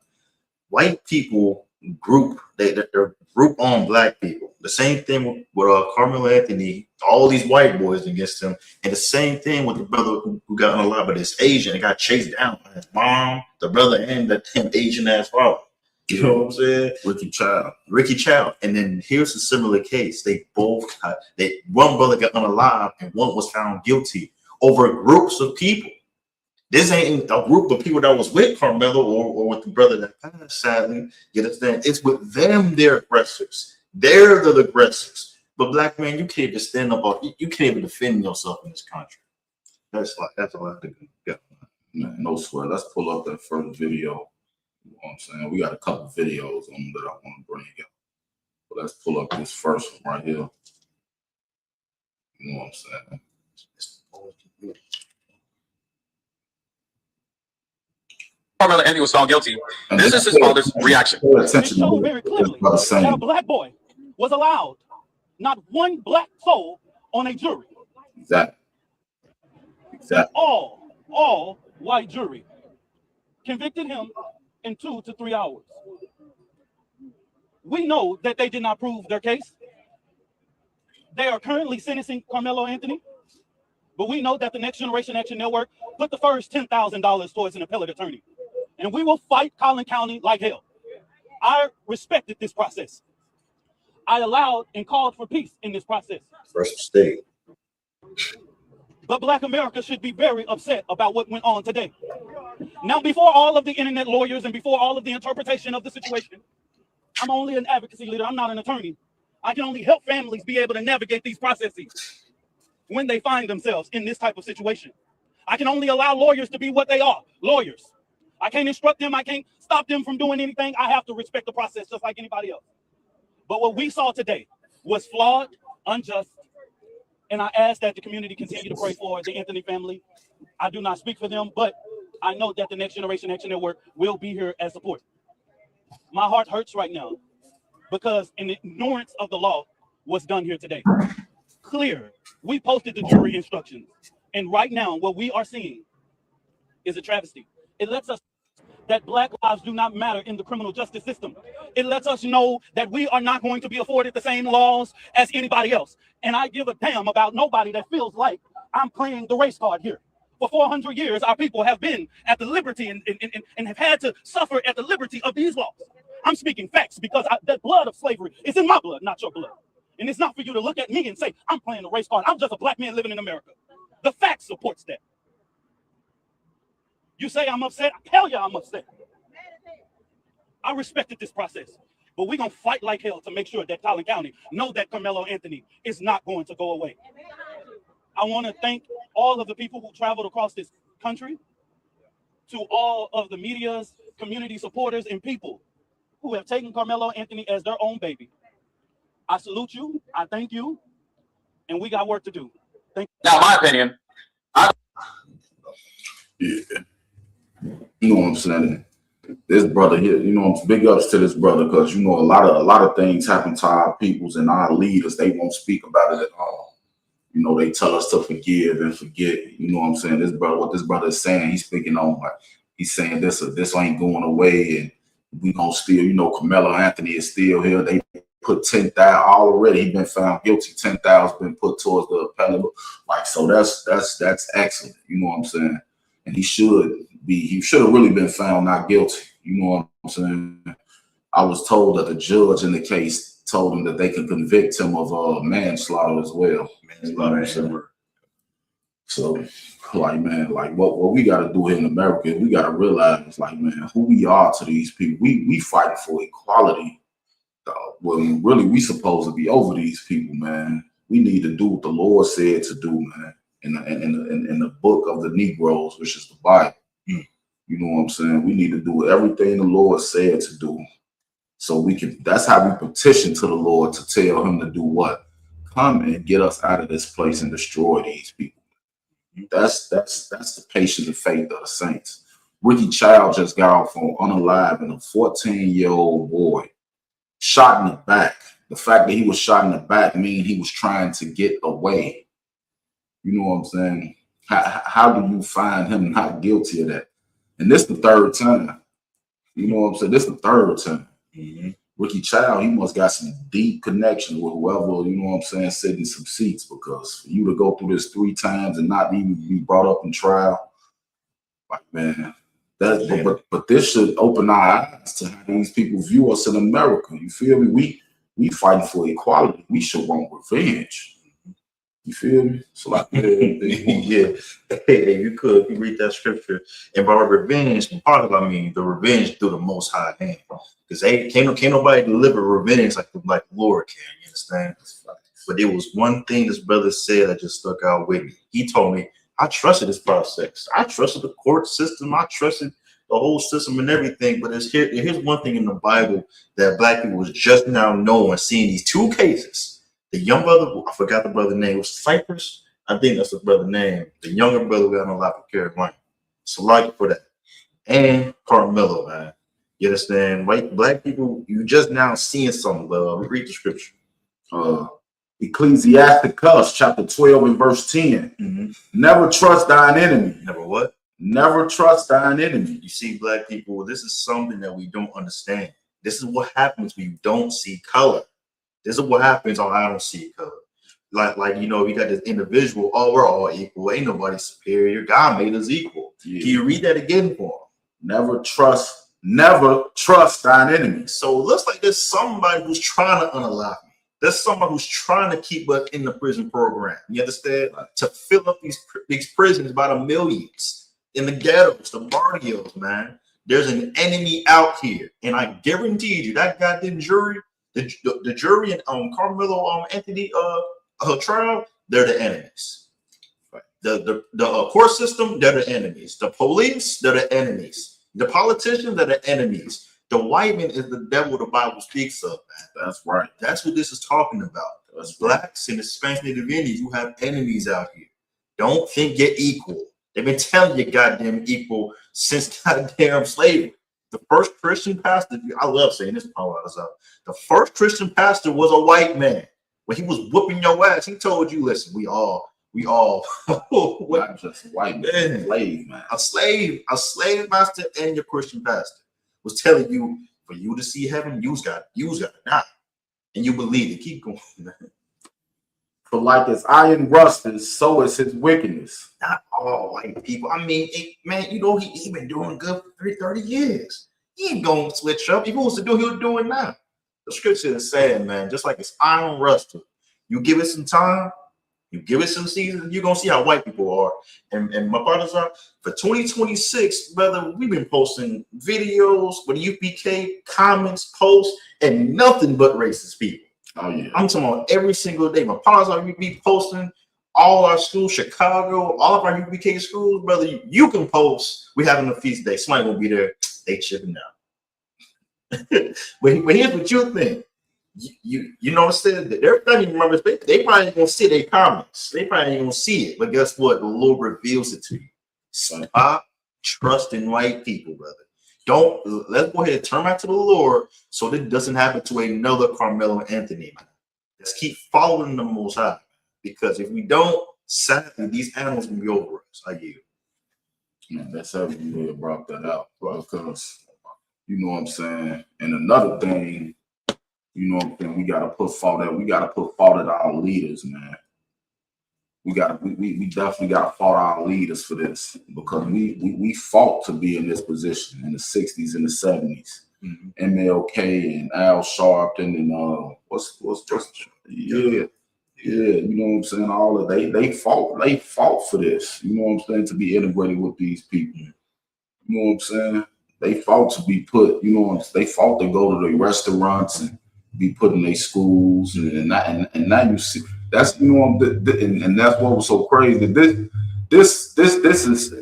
White people group, they're group on black people. The same thing with Carmelo Anthony, all these white boys against him, and the same thing with the brother who got unalive, but this Asian and got chased down by his mom, the brother, and the Asian ass father. You know what I'm saying? Ricky Child. And then here's a similar case. They both one brother got unalive and one was found guilty over groups of people. This ain't a group of people that was with Carmelo or with the brother that passed, sadly. You understand? It's with them, they're aggressors. They're the aggressors. But black man, you can't even stand up, you can't even defend yourself in this country. That's all I have to do. Yeah. No sweat. Let's pull up that first video. You know what I'm saying? We got a couple videos on that I want to bring up. But let's pull up this first one right here. You know what I'm saying? Carmelo Anthony was found guilty. This is his father's reaction. It showed very clearly that a black boy was allowed, not one black soul on a jury. Exactly. All white jury convicted him in 2 to 3 hours. We know that they did not prove their case. They are currently sentencing Carmelo Anthony, but we know that the Next Generation Action Network put the first $10,000 towards an appellate attorney. And we will fight Collin County like hell. I respected this process. I allowed and called for peace in this process. First mistake. But Black America should be very upset about what went on today. Now, before all of the internet lawyers and before all of the interpretation of the situation, I'm only an advocacy leader. I'm not an attorney. I can only help families be able to navigate these processes when they find themselves in this type of situation. I can only allow lawyers to be what they are, lawyers. I can't instruct them. I can't stop them from doing anything. I have to respect the process just like anybody else. But what we saw today was flawed, unjust, and I ask that the community continue to pray for the Anthony family. I do not speak for them, but I know that the Next Generation Action Network will be here as support. My heart hurts right now because an ignorance of the law was done here today. Clear. We posted the jury instructions. And right now, what we are seeing is a travesty. It lets us that Black lives do not matter in the criminal justice system. It lets us know that we are not going to be afforded the same laws as anybody else. And I give a damn about nobody that feels like I'm playing the race card here. For 400 years, our people have been at the liberty and have had to suffer at the liberty of these laws. I'm speaking facts because the blood of slavery is in my blood, not your blood. And it's not for you to look at me and say, I'm playing the race card. I'm just a Black man living in America. The fact supports that. You say I'm upset? Hell yeah, I'm upset. I respected this process, but we're going to fight like hell to make sure that Collin County know that Carmelo Anthony is not going to go away. I want to thank all of the people who traveled across this country, to all of the media's community supporters and people who have taken Carmelo Anthony as their own baby. I salute you. I thank you. And we got work to do. Thank you. Now, my opinion. Yeah. You know what I'm saying? This brother here, you know, big ups to this brother because, you know, a lot of things happen to our peoples and our leaders. They won't speak about it at all. You know, they tell us to forgive and forget. You know what I'm saying? This brother, what this brother is saying, he's speaking on, like, he's saying this ain't going away, and we gonna still, you know, Carmelo Anthony is still here. They put 10,000 already. He been found guilty. 10,000 been put towards the appellate. Like, so that's excellent. You know what I'm saying? And he should have really been found not guilty. You know what I'm saying? I was told that the judge in the case told him that they could convict him of manslaughter as well. Manslaughter. So, like, man, like what we got to do here in America, we got to realize, like, man, who we are to these people. We fight for equality. When really we supposed to be over these people, man. We need to do what the Lord said to do, man. In the book of the Negroes, which is the Bible. You know what I'm saying? We need to do everything the Lord said to do. So we can, that's how we petition to the Lord to tell him to do what? Come and get us out of this place and destroy these people. That's the patience and faith of the saints. Ricky Child just got off on unaliving a 14-year-old boy, shot in the back. The fact that he was shot in the back means he was trying to get away. You know what I'm saying? How do you find him not guilty of that? And this the third time. You know what I'm saying? This the third time. Ricky Child, he must got some deep connection with whoever, you know what I'm saying, sitting in some seats, because for you to go through this 3 times and not even be brought up in trial, like, man, but this should open our eyes to how these people view us in America. You feel me? We fighting for equality. We should want revenge. You feel me? So like, yeah. Hey, you read that scripture, and by revenge, part of the revenge through the Most High hand, because can't nobody deliver revenge like the Lord can. You understand? But there was one thing this brother said that just stuck out with me. He told me, I trusted this process. I trusted the court system. I trusted the whole system and everything. But here's one thing in the Bible that Black people was just now knowing, seeing these 2 cases. The young brother, I forgot the brother's name, was Cypress. I think that's the brother's name. The younger brother got on life of Carolina. So like it for that. And Carmelo, man. You understand? White Black people, you just now seeing something. Read the scripture. Ecclesiasticus chapter 12 and verse 10. Never trust thine enemy. Never what? Never trust thine enemy. You see, Black people, this is something that we don't understand. This is what happens when you don't see color. This is what happens on I don't see color. Like you know, we got this individual, oh, we're all equal. Ain't nobody superior. God made us equal. Yeah. Can you read that again for him? Never trust thine enemy. So it looks like there's somebody who's trying to unalive me. There's somebody who's trying to keep us in the prison program. You understand? To fill up these prisons by the millions in the ghettos, the barrios, man. There's an enemy out here, and I guarantee you that goddamn jury, the jury and Carmelo Anthony trial, they're the enemies. The court system, they're the enemies. The police, they're the enemies. The politicians, they're the enemies. The white man is the devil the Bible speaks of, man. That's right. That's what this is talking about. As blacks and Hispanic Native Indians, you have enemies out here. Don't think you're equal. They've been telling you goddamn equal since goddamn slavery. The first Christian pastor, I love saying this part out. The first Christian pastor was a white man. When he was whooping your ass, he told you, listen, we all not just a white man, slave man. A slave master and your Christian pastor was telling you, for you to see heaven, you's got to die. And you believe it. Keep going, man. For like as iron rusteth, so is his wickedness. Not all white people. I mean, man, you know, he been doing good for 30 years. He ain't gonna switch up. If he wants to do, he'll do it now. The scripture is saying, man, just like it's iron rusted, you give it some time, you give it some seasons, you're gonna see how white people are. And my brothers are for 2026, brother. We've been posting videos with UPK, comments, posts, and nothing but racist people. Oh yeah, I'm talking about every single day. My partners are be posting all our schools, Chicago, all of our UPK schools, brother. You can post. We having a feast day. Somebody gonna be there. They chipping out. but here's what you think. You know what I'm saying? They're not even remember. They probably ain't gonna see their comments. They probably ain't gonna see it. But guess what? The Lord reveals it to you. Stop trusting white people, brother. Let's go ahead and turn back to the Lord so that it doesn't happen to another Carmelo Anthony, man. Let's keep following the Most High, because if we don't, sadly, these animals can be over us. I get it. Man, that's how you brought that out, because you know what I'm saying. And another thing, you know what I'm saying, we gotta put fault at our leaders, man. We definitely got to fault our leaders for this, because we fought to be in this position in the 60s and the 70s. Mm-hmm. MLK and Al Sharpton and what's yeah, you know what I'm saying, all of they fought for this, you know what I'm saying, to be integrated with these people. You know what I'm saying? They fought to be put, you know, they fought to go to the restaurants and be put in their schools, and now you see. That's, you know, and that's what was so crazy. This is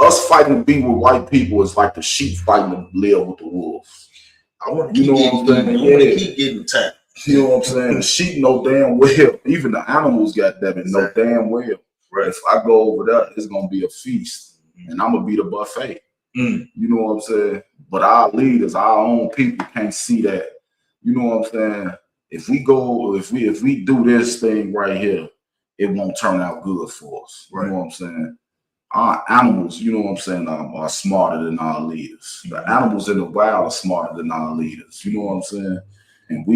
us fighting to be with white people is like the sheep fighting to live with the wolves. I want to keep getting tapped. You know what I'm saying? The sheep know damn well, even the animals, goddammit, know damn well. Right. If I go over there, it's gonna be a feast, and I'm gonna be the buffet. You know what I'm saying? But our leaders, our own people, can't see that. You know what I'm saying? If we do this thing right here, it won't turn out good for us. Right. You know what I'm saying? Our animals, you know what I'm saying, are smarter than our leaders. The animals in the wild are smarter than our leaders. You know what I'm saying? And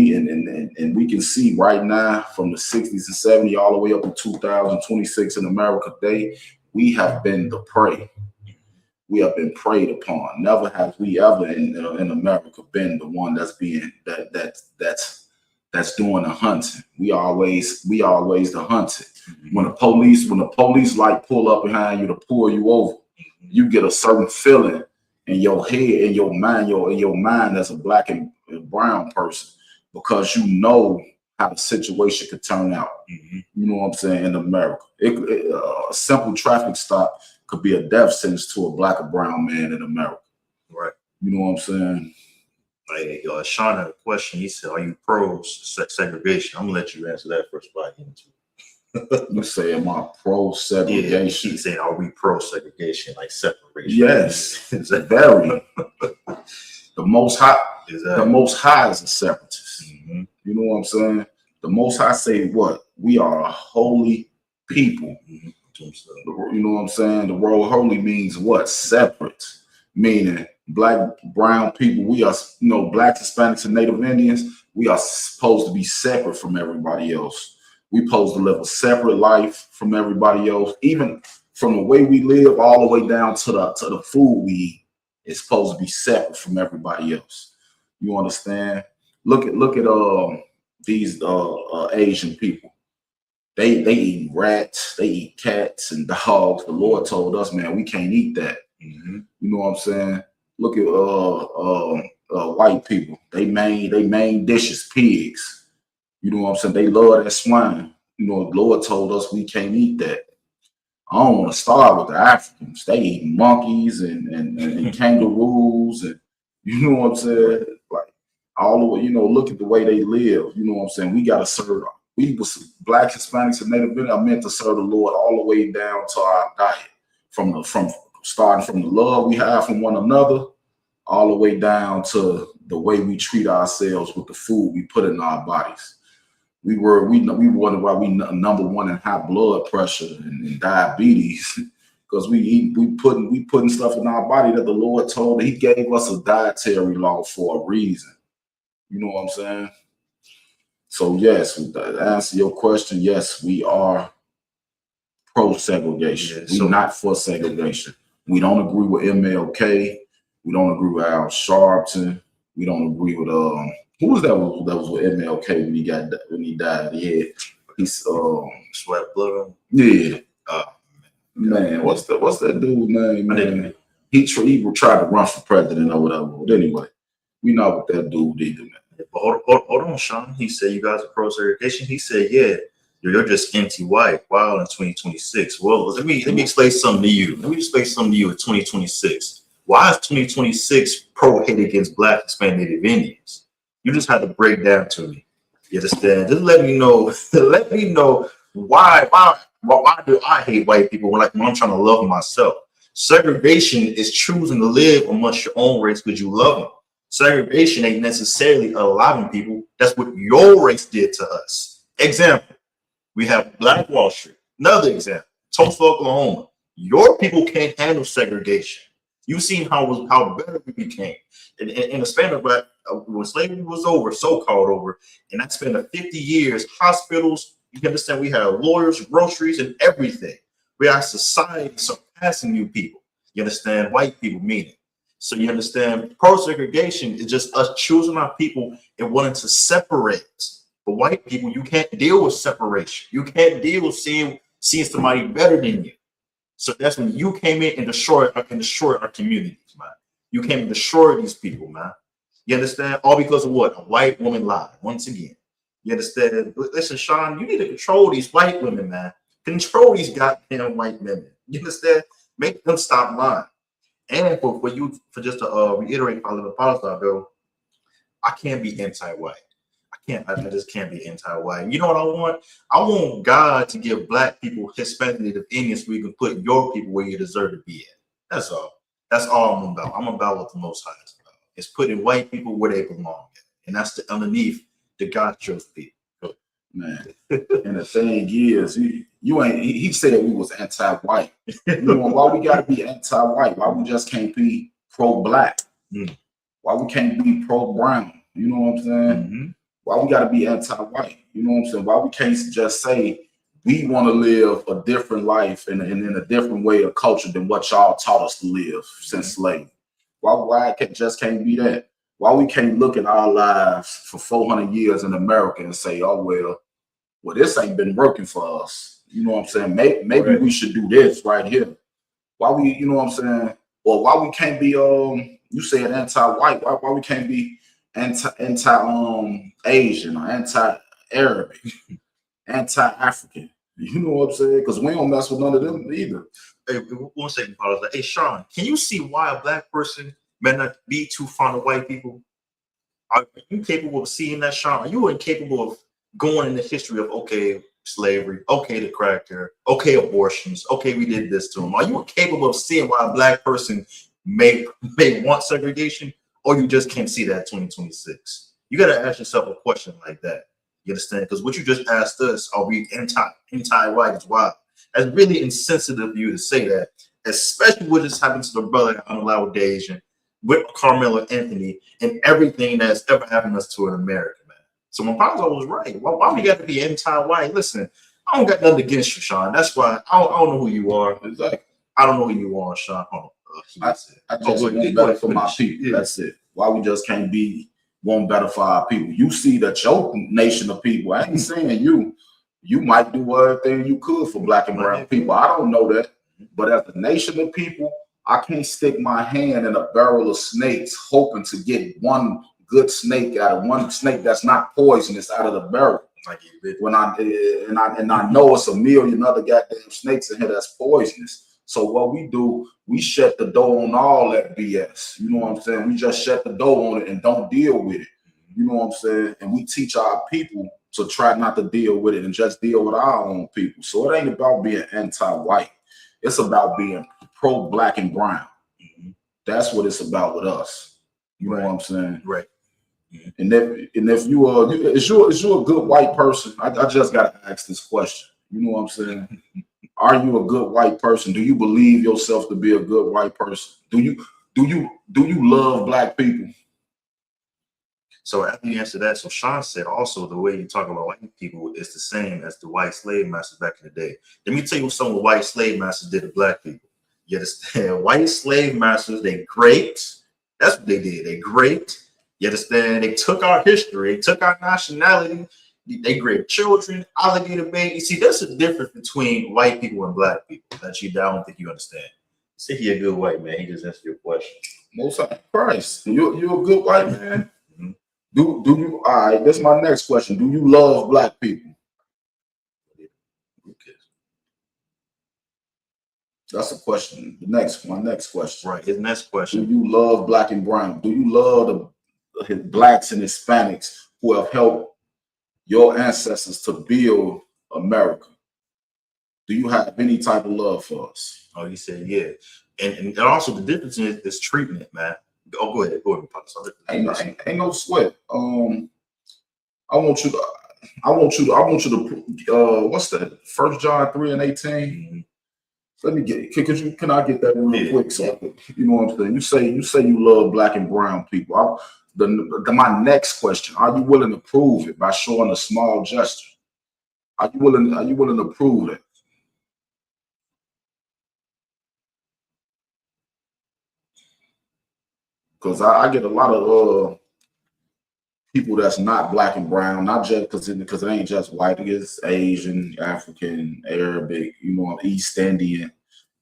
we can see right now, from the 60s and 70s all the way up to 2026 in America today, we have been the prey. We have been preyed upon. Never have we ever in America been the one that's being that's doing the hunting. We always the hunted. When the police like pull up behind you to pull you over, you get a certain feeling in your head, in your mind as a black and brown person, because you know how the situation could turn out. You know what I'm saying? In America, a simple traffic stop could be a death sentence to a black or brown man in America. Right. You know what I'm saying? Hey, Sean had a question. He said, "Are you pro segregation?" I'm gonna let you answer that first. You say, "Am I pro segregation?" Yeah, he said, "Are we pro segregation, like separation?" Yes, it's very. The Most High is a separatist. You know what I'm saying? The Most High say what? We are a holy people. You know what I'm saying? The word holy means what? Separate, meaning black, brown people. We are, you know, blacks, Hispanics, and Native Indians. We are supposed to be separate from everybody else. We supposed to live a separate life from everybody else, even from the way we live all the way down to the food we eat. It's supposed to be separate from everybody else. You understand? Look at these Asian people. They eat rats, they eat cats and dogs. The Lord told us, man, we can't eat that. You know what I'm saying? look at white people. They main dish is pigs. You know what I'm saying? They love that swine. You know, the Lord told us we can't eat that. I don't want to start with the Africans. They eat monkeys and kangaroos, and you know what I'm saying? Like all the way, you know, look at the way they live. You know what I'm saying? We gotta serve. We was Black, Hispanics, and Native Americans are meant to serve the Lord all the way down to our diet, from starting from the love we have from one another, all the way down to the way we treat ourselves with the food we put in our bodies. We wonder why we number one in high blood pressure and diabetes, because we putting stuff in our body that the Lord told. He gave us a dietary law for a reason. You know what I'm saying? So yes, to answer your question, yes, we are pro-segregation. We're not for segregation. We don't agree with MLK. We don't agree with Al Sharpton. We don't agree with who was that was with MLK when he died? Yeah, he's Sweat blood. Yeah. Man, what's that dude's name? Man, he tried to run for president or whatever. But anyway, we know what that dude did, man. But hold on, Sean. He said you guys are pro-segregation. He said, yeah, you're just anti-white. Wow, in 2026. Well, let me explain something to you. Let me explain something to you in 2026. Why is 2026 pro-hate against Black, Hispanic, Native Indians? You just had to break down to me. You understand? Just let me know. Let me know why do I hate white people when I'm trying to love myself? Segregation is choosing to live amongst your own race because you love them. Segregation ain't necessarily allowing people. That's what your race did to us. Example, we have Black Wall Street. Another example, Tulsa, Oklahoma. Your people can't handle segregation. You've seen how better we became. In the span of when slavery was over, so-called over, and that span of 50 years, hospitals, you can understand, we have lawyers, groceries, and everything. We are society surpassing you people. You understand? White people mean it. So you understand, pro-segregation is just us choosing our people and wanting to separate. But white people, you can't deal with separation. You can't deal with seeing somebody better than you. So that's when you came in and destroyed our communities, man. You came and destroyed these people, man. You understand? All because of what? A white woman lied, once again. You understand? Listen, Sean, you need to control these white women, man. Control these goddamn white women. You understand? Make them stop lying. And for just to reiterate, Bill, I can't be anti-white. I just can't be anti-white. You know what I want? I want God to give Black people, Hispanic, Native Indians, so we can put your people where you deserve to be at. That's all. That's all I'm about. I'm about what the Most High is about. It's putting white people where they belong at. And that's the underneath the God chose people. Man. And the thing is, he said we was anti-white. You know why we gotta be anti-white? Why we just can't be pro-Black? Why we can't be pro-brown? You know what I'm saying? Why we gotta be anti-white? You know what I'm saying? Why we can't just say we want to live a different life and in a different way of culture than what y'all taught us to live since slavery? Why it just can't be that? Why we can't look at our lives for 400 years in America and say, oh, well, this ain't been working for us. You know what I'm saying? Maybe we should do this right here. Why we, you know what I'm saying? Or why we can't be, you said anti-white. Why we can't be anti-Asian or anti-Arabic, anti-African? You know what I'm saying? Because we don't mess with none of them either. Hey, 1 second, Paul. Hey, Sean, can you see why a Black person may not be too fond of white people? Are you capable of seeing that, Sean? Are you incapable of going in the history of, okay, slavery, okay, the cracker, okay, abortions, okay, we did this to them? Are you capable of seeing why a Black person may want segregation, or you just can't see that 2026? You got to ask yourself a question like that. You understand? Because what you just asked us, are we anti-white, is wild. That's really insensitive of you to say that, especially what just happened to the brother unallowed Dejan with Carmelo Anthony and everything that's ever happened to in America, man. So my father was right. Why we got to be anti-white? Listen, I don't got nothing against you, Sean. That's why I don't know who you are. Exactly. I don't know who you are, Sean. I just want better for my people. Yeah. That's it. Why we just can't want better for our people? You see that your nation of people, I ain't saying you might do everything you could for Black and brown people. I don't know that. But as a nation of people, I can't stick my hand in a barrel of snakes hoping to get one good snake out of one snake that's not poisonous out of the barrel. When I know it's a million other goddamn snakes in here that's poisonous. So what we do, we shut the door on all that BS. You know what I'm saying? We just shut the door on it and don't deal with it. You know what I'm saying? And we teach our people to try not to deal with it and just deal with our own people. So it ain't about being anti-white. It's about being pro-black and brown. That's what it's about with us. You know what I'm saying? Right. And if you are, is you a good white person? I just gotta ask this question. You know what I'm saying? Are you a good white person? Do you believe yourself to be a good white person? Do you love black people? So after you answer that, so Sean said also the way you talk about white people is the same as the white slave masters back in the day. Let me tell you what some of the white slave masters did to black people. You understand? White slave masters, they raped. That's what they did. They raped. You understand? They took our history, they took our nationality, they raped children, alligator babies. See, there's a difference between white people and black people that I don't think you understand. Say he a good white man. He just answered your question. Most high Christ, you a good white man. Do you? All right. That's my next question. Do you love black people? That's a question. My next question. Right. His next question. Do you love black and brown? Do you love the blacks and Hispanics who have helped your ancestors to build America? Do you have any type of love for us? Oh, he said, yeah. And also the difference is this treatment, man. Oh, go ahead. Ain't no sweat. I want you to what's that? 1 John 3:18. Let me get. Can I get that real quick? So you know what I'm saying. You say you love black and brown people. My next question: are you willing to prove it by showing a small gesture? Are you willing to prove it? Because I get a lot of people that's not black and brown, not just because it ain't just white, it's Asian, African, Arabic, East Indian,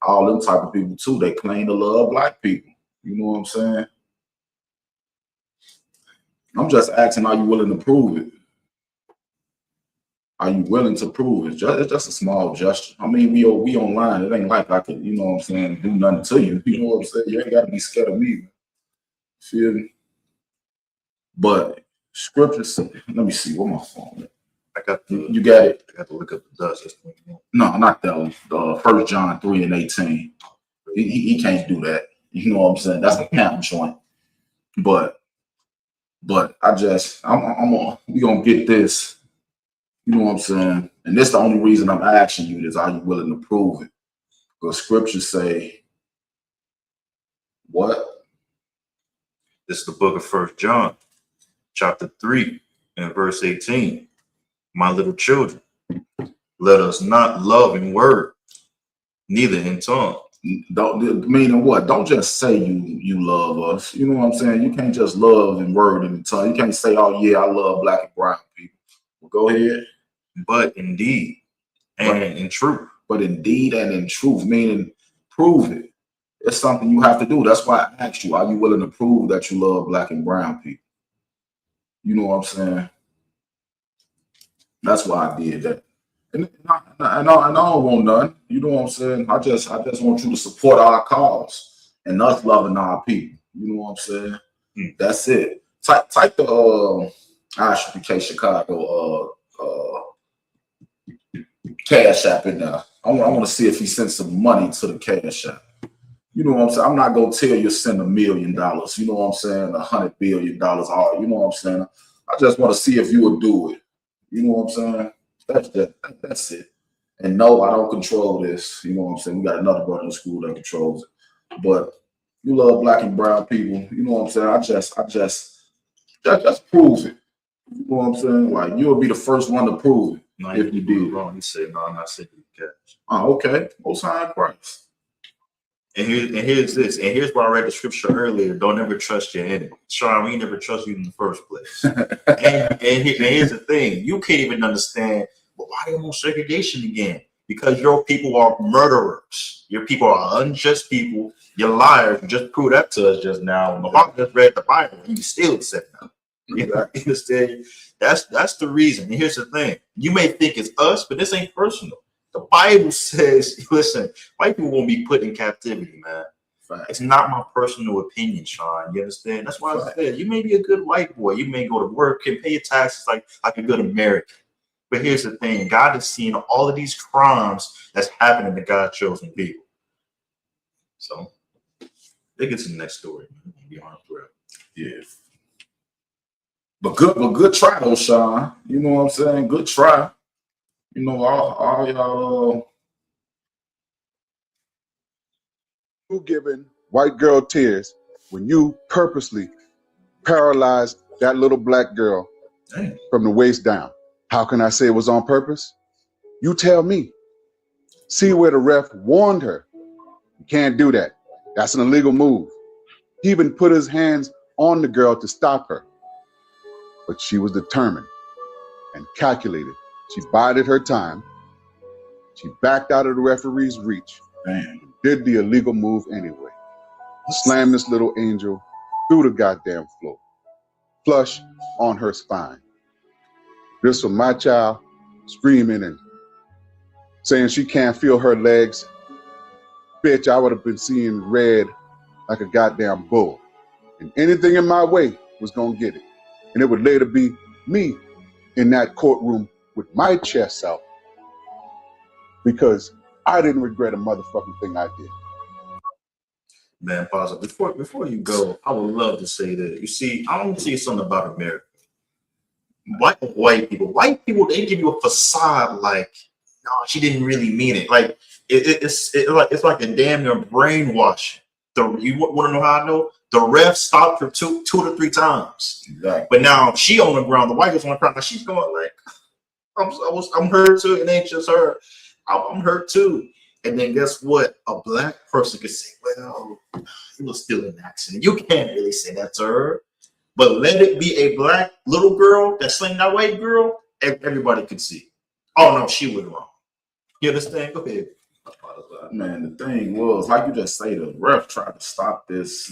all them type of people too. They claim to love black people. You know what I'm saying? I'm just asking, are you willing to prove it? Are you willing to prove it? It's just a small gesture. I mean, we online. It ain't like I could, you know what I'm saying, do nothing to you. You know what I'm saying? You ain't got to be scared of me. Feel me? But scriptures, let me see, where my phone at? I got you got it. I got to look up the dust. No, not that one. 1 John 3:18. He can't do that. You know what I'm saying? That's a camp joint. But we gonna get this. You know what I'm saying? And this the only reason I'm asking you is, are you willing to prove it? Because scriptures say what? This is the book of 1 John, chapter 3, and verse 18. My little children, let us not love in word, neither in tongue. Meaning what? Don't just say you love us. You know what I'm saying? You can't just love in word and in tongue. You can't say, oh yeah, I love black and brown people. Well, go ahead. But indeed and in truth. But indeed and in truth, meaning prove it. It's something you have to do. That's why I asked you, are you willing to prove that you love black and brown people? You know what I'm saying? That's why I did that. And I don't want none. You know what I'm saying? I just want you to support our cause and us loving our people. You know what I'm saying? That's it. Type the ISHPK Chicago Cash App in there. I want to see if he sent some money to the Cash App. You know what I'm saying? I'm not gonna tell you send $1 million. You know what I'm saying? $100 billion. You know what I'm saying? I just want to see if you would do it. You know what I'm saying? That's it. And no, I don't control this. You know what I'm saying? We got another brother in school that controls it. But you love black and brown people. You know what I'm saying? I just prove it. You know what I'm saying? Like, you'll be the first one to prove it. No, if you do wrong. He said, no, I'm not sending you cash. Oh, okay. Most high Christ. And here's this. And here's why I read the scripture earlier. Don't ever trust your enemy. Sean, we never trust you in the first place. and here's the thing. You can't even understand, well, why they want segregation again? Because your people are murderers. Your people are unjust people. You're liars. You just proved that to us just now. Muhammad just read the Bible. You still said that. You understand? That's the reason. And here's the thing. You may think it's us, but this ain't personal. The Bible says, listen, white people won't be put in captivity, man. It's not my personal opinion, Sean. You understand? That's why I said you may be a good white boy. You may go to work and pay your taxes like a good American. But here's the thing. God has seen all of these crimes that's happening to God's chosen people. So they get to the next story, man. Be honest with you. Yeah. But good try though, Sean. You know what I'm saying? Good try. You know, all y'all you giving white girl tears when you purposely paralyzed that little black girl from the waist down. How can I say it was on purpose? You tell me. See where the ref warned her. You can't do that. That's an illegal move. He even put his hands on the girl to stop her. But she was determined and calculated. She bided her time. She backed out of the referee's reach. And did the illegal move anyway. Slammed this little angel through the goddamn floor. Flush on her spine. This was my child screaming and saying she can't feel her legs. Bitch, I would have been seeing red like a goddamn bull. And anything in my way was gonna get it. And it would later be me in that courtroom with my chest out because I didn't regret a motherfucking thing I did. Man, pause. Before you go, I would love to say that. You see, I want to see something about America. White people, they give you a facade like, no, she didn't really mean it. Like it's like a damn near brainwash. You want to know how I know? The ref stopped her two to three times. Exactly. But now she on the ground. The white girl's on the ground. Now she's going like, I'm hurt too. It ain't just her. I'm hurt too. And then guess what? A black person could say, well, it was still an accident. You can't really say that to her. But let it be a black little girl that slaying that white girl, everybody could see. Oh no, she was wrong. You understand? Go ahead. Man, the thing was, like you just say, the ref tried to stop this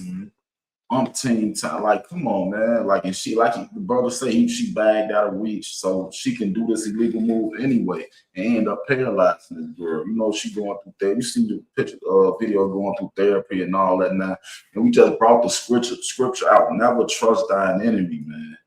umpteen time. Like, come on, man. Like, and she, like the brother said, she bagged out of reach, so she can do this illegal move anyway and end up paralyzing this girl. You know, she going through therapy. You see the picture, video going through therapy and all that now. And we just brought the scripture out. Never trust thine enemy, man.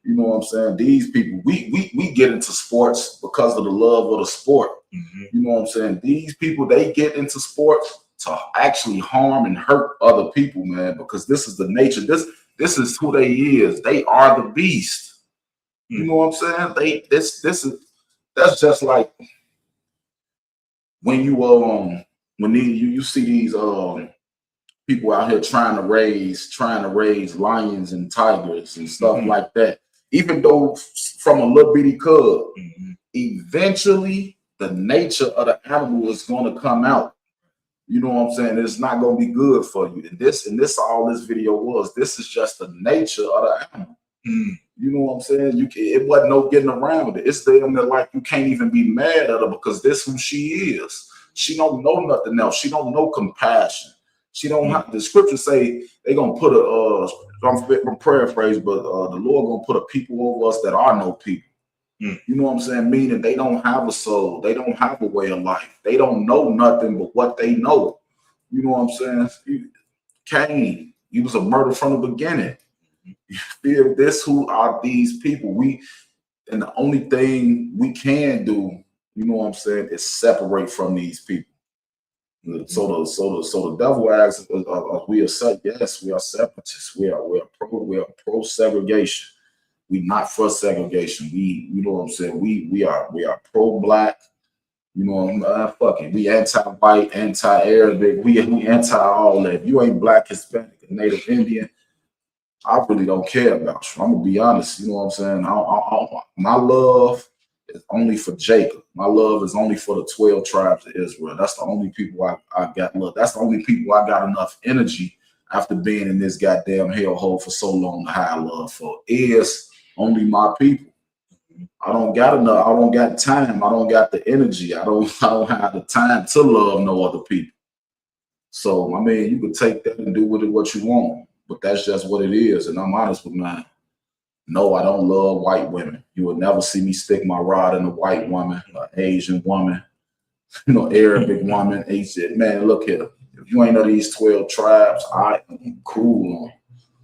You know what I'm saying? These people, we get into sports because of the love of the sport. You know what I'm saying? These people, they get into sports to actually harm and hurt other people, man, because this is the nature. This is who they is. They are the beast. You know what I'm saying? That's just like when you see these people out here trying to raise lions and tigers and stuff like that. Even though from a little bitty cub, eventually the nature of the animal is going to come out. You know what I'm saying? It's not going to be good for you. And this all this video was. This is just the nature of the animal. You know what I'm saying? It wasn't no getting around it. It's them that like you can't even be mad at her because this who she is. She don't know nothing else. She don't know compassion. She don't have, the scriptures say they're gonna put I'm paraphrase, but the Lord gonna put a people over us that are no people. You know what I'm saying? Meaning they don't have a soul, they don't have a way of life, they don't know nothing but what they know. You know what I'm saying? Cain, he was a murderer from the beginning. You feel this? Who are these people? And the only thing we can do, you know what I'm saying, is separate from these people. So the devil asks, we are yes, we are separatists. We are pro segregation. We not for segregation. You know what I'm saying. We are pro black. You know, fuck it. We anti-white, anti-Arabic. We anti all that. If you ain't black, Hispanic, Native Indian, I really don't care about you. I'm gonna be honest. You know what I'm saying. My love is only for Jacob. My love is only for the 12 tribes of Israel. That's the only people I got love. That's the only people I got enough energy after being in this goddamn hellhole for so long to have love for. Is only my people. I don't got enough. I don't got time. I don't got the energy. I don't have the time to love no other people. So, I mean, you could take that and do with it what you want, but that's just what it is. And I'm honest with mine. No, I don't love white women. You will never see me stick my rod in a white woman, an Asian woman, Arabic woman, Asian. Man, look here. If you ain't know these 12 tribes, I am cool on,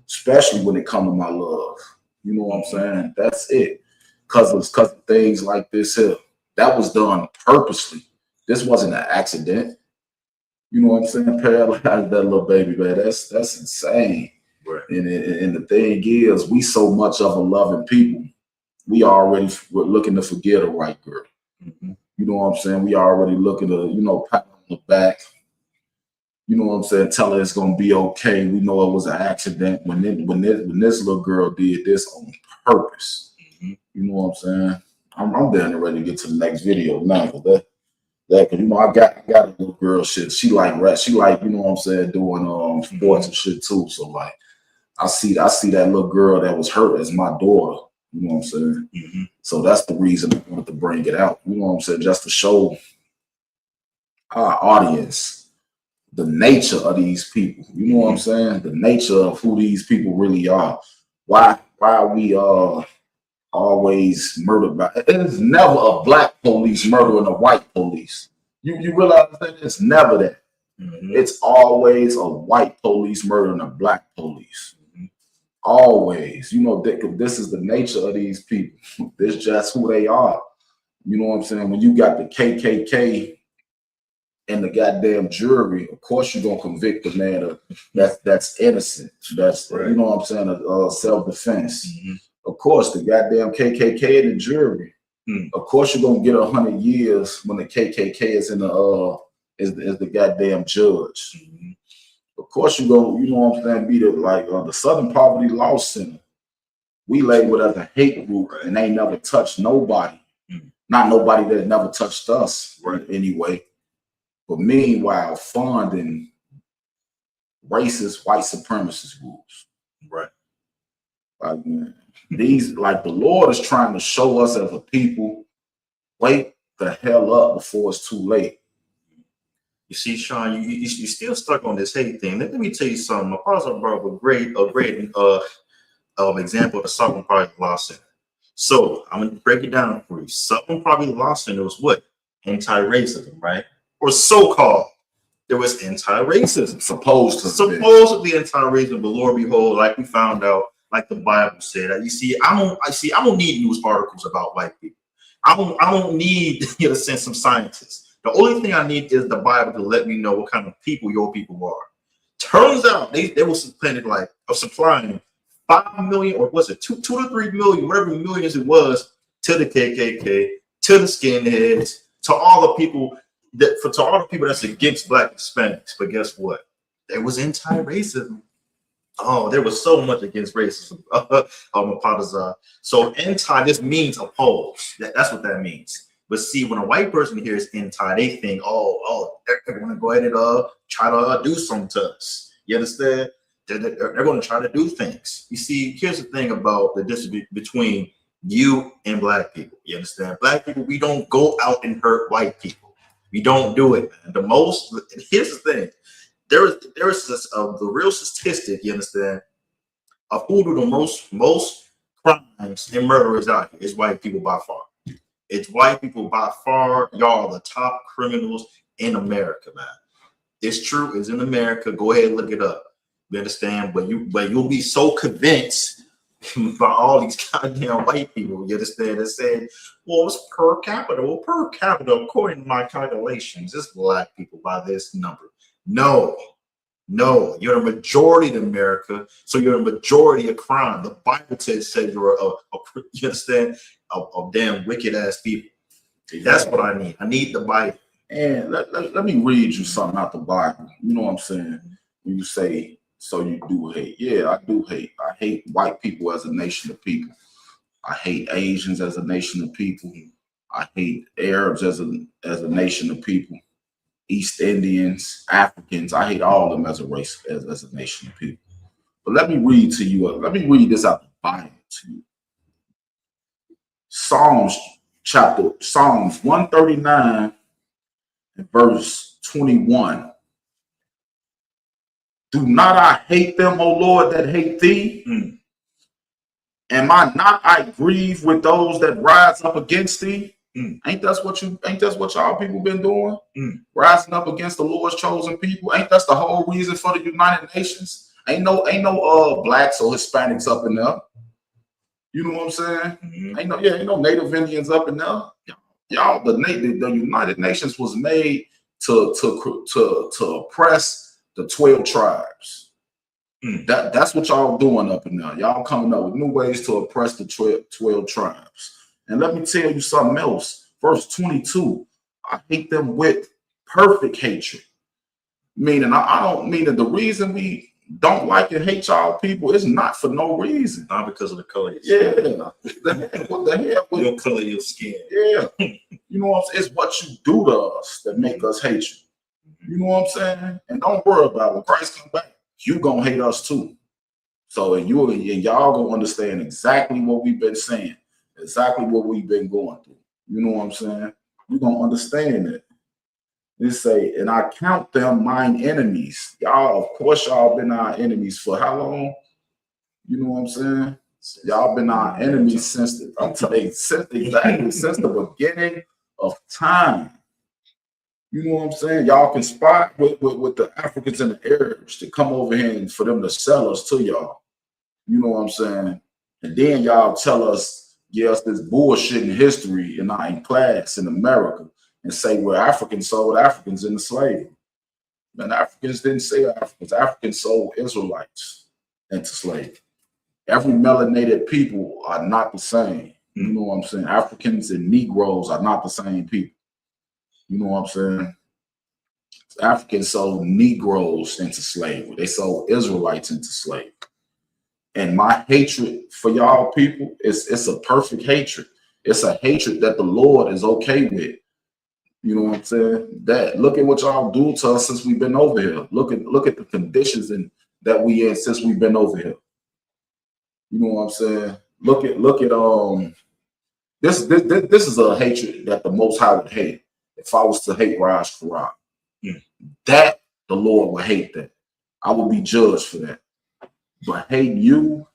especially when it comes to my love. You know what I'm saying? That's it. Because of things like this here. That was done purposely. This wasn't an accident. You know what I'm saying? Paralyzed that little baby, man. That's insane. Right. And the thing is, we so much of a loving people. We already we're looking to forget a white girl. Mm-hmm. You know what I'm saying? We already looking to, pat on the back. You know what I'm saying? Tell her it's gonna be okay. We know it was an accident when this little girl did this on purpose. Mm-hmm. You know what I'm saying? I'm down and ready to get to the next video now. Cause I got a little girl shit. She like rap. She like, you know what I'm saying, doing sports and shit too. So like, I see that little girl that was hurt as my daughter. You know what I'm saying? Mm-hmm. So that's the reason I wanted to bring it out. You know what I'm saying? Just to show our audience the nature of these people. You know what I'm saying? The nature of who these people really are. Why we always murdered by. It's never a black police murdering a white police. You realize that it's never that. Mm-hmm. It's always a white police murdering a black police. Mm-hmm. Always. This is the nature of these people. This is just who they are. You know what I'm saying? When you got the KKK and the goddamn jury, of course you're gonna convict the man of that's innocent. That's right. You know what I'm saying? Self-defense. Mm-hmm. Of course, the goddamn KKK and the jury. Of course, you're gonna get 100 years when the KKK is in the is the goddamn judge. Mm-hmm. Of course, you're gonna, you know what I'm saying, be the Southern Poverty Law Center. We labeled as a hate group, and they never touched nobody. Mm-hmm. Not nobody that never touched us, right? Anyway, but meanwhile, funding racist white supremacist groups, right? Like, man. The Lord is trying to show us as a people, wake the hell up before it's too late. You see, Sean, you still stuck on this hate thing. Let me tell you something. Apostle brought up a great example of the Southern Poverty Law Center. So I'm gonna break it down for you. Southern Poverty Law Center was what? Anti-racism, right? Or so-called. There was anti-racism. Supposedly anti-racism, but Lord behold, like we found out. Like the Bible said, I don't need news articles about white people. I don't need to send some scientists. The only thing I need is the Bible to let me know what kind of people your people are. Turns out they were supplying 5 million, or was it 2 to 3 million, whatever millions it was, to the KKK, to the skinheads, to all the people that's against Black Hispanics. But guess what? There was anti-racism. Oh, there was so much against racism. So anti, this means oppose. That's what that means. But see, when a white person hears anti, they think, they're going to go ahead and try to do something to us. You understand? They're going to try to do things. You see, here's the thing about the difference between you and Black people. You understand? Black people, we don't go out and hurt white people. We don't do it, man. Here's the thing. There is the real statistic, you understand, of who do the most crimes and murderers out here is white people by far. It's white people by far. Y'all are the top criminals in America, man. It's true. It's in America. Go ahead and look it up. You understand? But you'll be so convinced by all these goddamn white people. You understand? They say, well, it's per capita. Well, per capita, according to my calculations, it's Black people by this number. No, you're a majority in America, so you're a majority of crime. The Bible says you're you understand, a damn wicked ass people. That's what I need. I need the Bible. And let me read you something out the Bible. You know what I'm saying? When you say, so you do hate. Yeah, I do hate. I hate white people as a nation of people. I hate Asians as a nation of people. I hate Arabs as a nation of people. East Indians, Africans, I hate all of them as a race, as a nation of people. But let me read to you, let me read this out the Bible to you. Psalms 139 and verse 21. Do not I hate them, O Lord, that hate thee? Am I not I grieve with those that rise up against thee? Ain't that's what y'all people been doing? Rising up against the Lord's chosen people. Ain't that's the whole reason for the United Nations? Ain't no blacks or Hispanics up in there. You know what I'm saying? Ain't no Native Indians up in there. Y'all, the United Nations was made to oppress the 12 tribes. That's what y'all doing up in there. Y'all coming up with new ways to oppress the 12 tribes. And let me tell you something else. Verse 22, I hate them with perfect hatred. Meaning, I don't mean that the reason we don't like and hate y'all people is not for no reason. Not because of the color of your skin. What the hell? Your color of your skin. Yeah. You know what I'm saying? It's what you do to us that make us hate you. You know what I'm saying? And don't worry about it. When Christ comes back, you gonna hate us too. So and y'all gonna understand exactly what we've been saying, exactly what we've been going through. You know what I'm saying? You're gonna understand it. They say, and I count them mine enemies. Y'all, of course, y'all been our enemies for how long? You know what I'm saying? Y'all been our enemies since the beginning of time. You know what I'm saying? Y'all conspired with the Africans and the Arabs to come over here and for them to sell us to y'all. You know what I'm saying? And then y'all tell us, yes, this bullshit in history in class in America and say, well, Africans sold Africans into slavery. Man, Africans didn't say Africans. Africans sold Israelites into slavery. Every melanated people are not the same. You know what I'm saying? Africans and Negroes are not the same people. You know what I'm saying? Africans sold Negroes into slavery. They sold Israelites into slavery. And my hatred for y'all people it's a perfect hatred. It's a hatred that the Lord is okay with. You know what I'm saying? That look at what y'all do to us since we've been over here. Look at the conditions that we in since we've been over here. You know what I'm saying? Look at this is a hatred that the Most High would hate. If I was to hate Raj Farah, that the Lord would hate that. I would be judged for that. But hating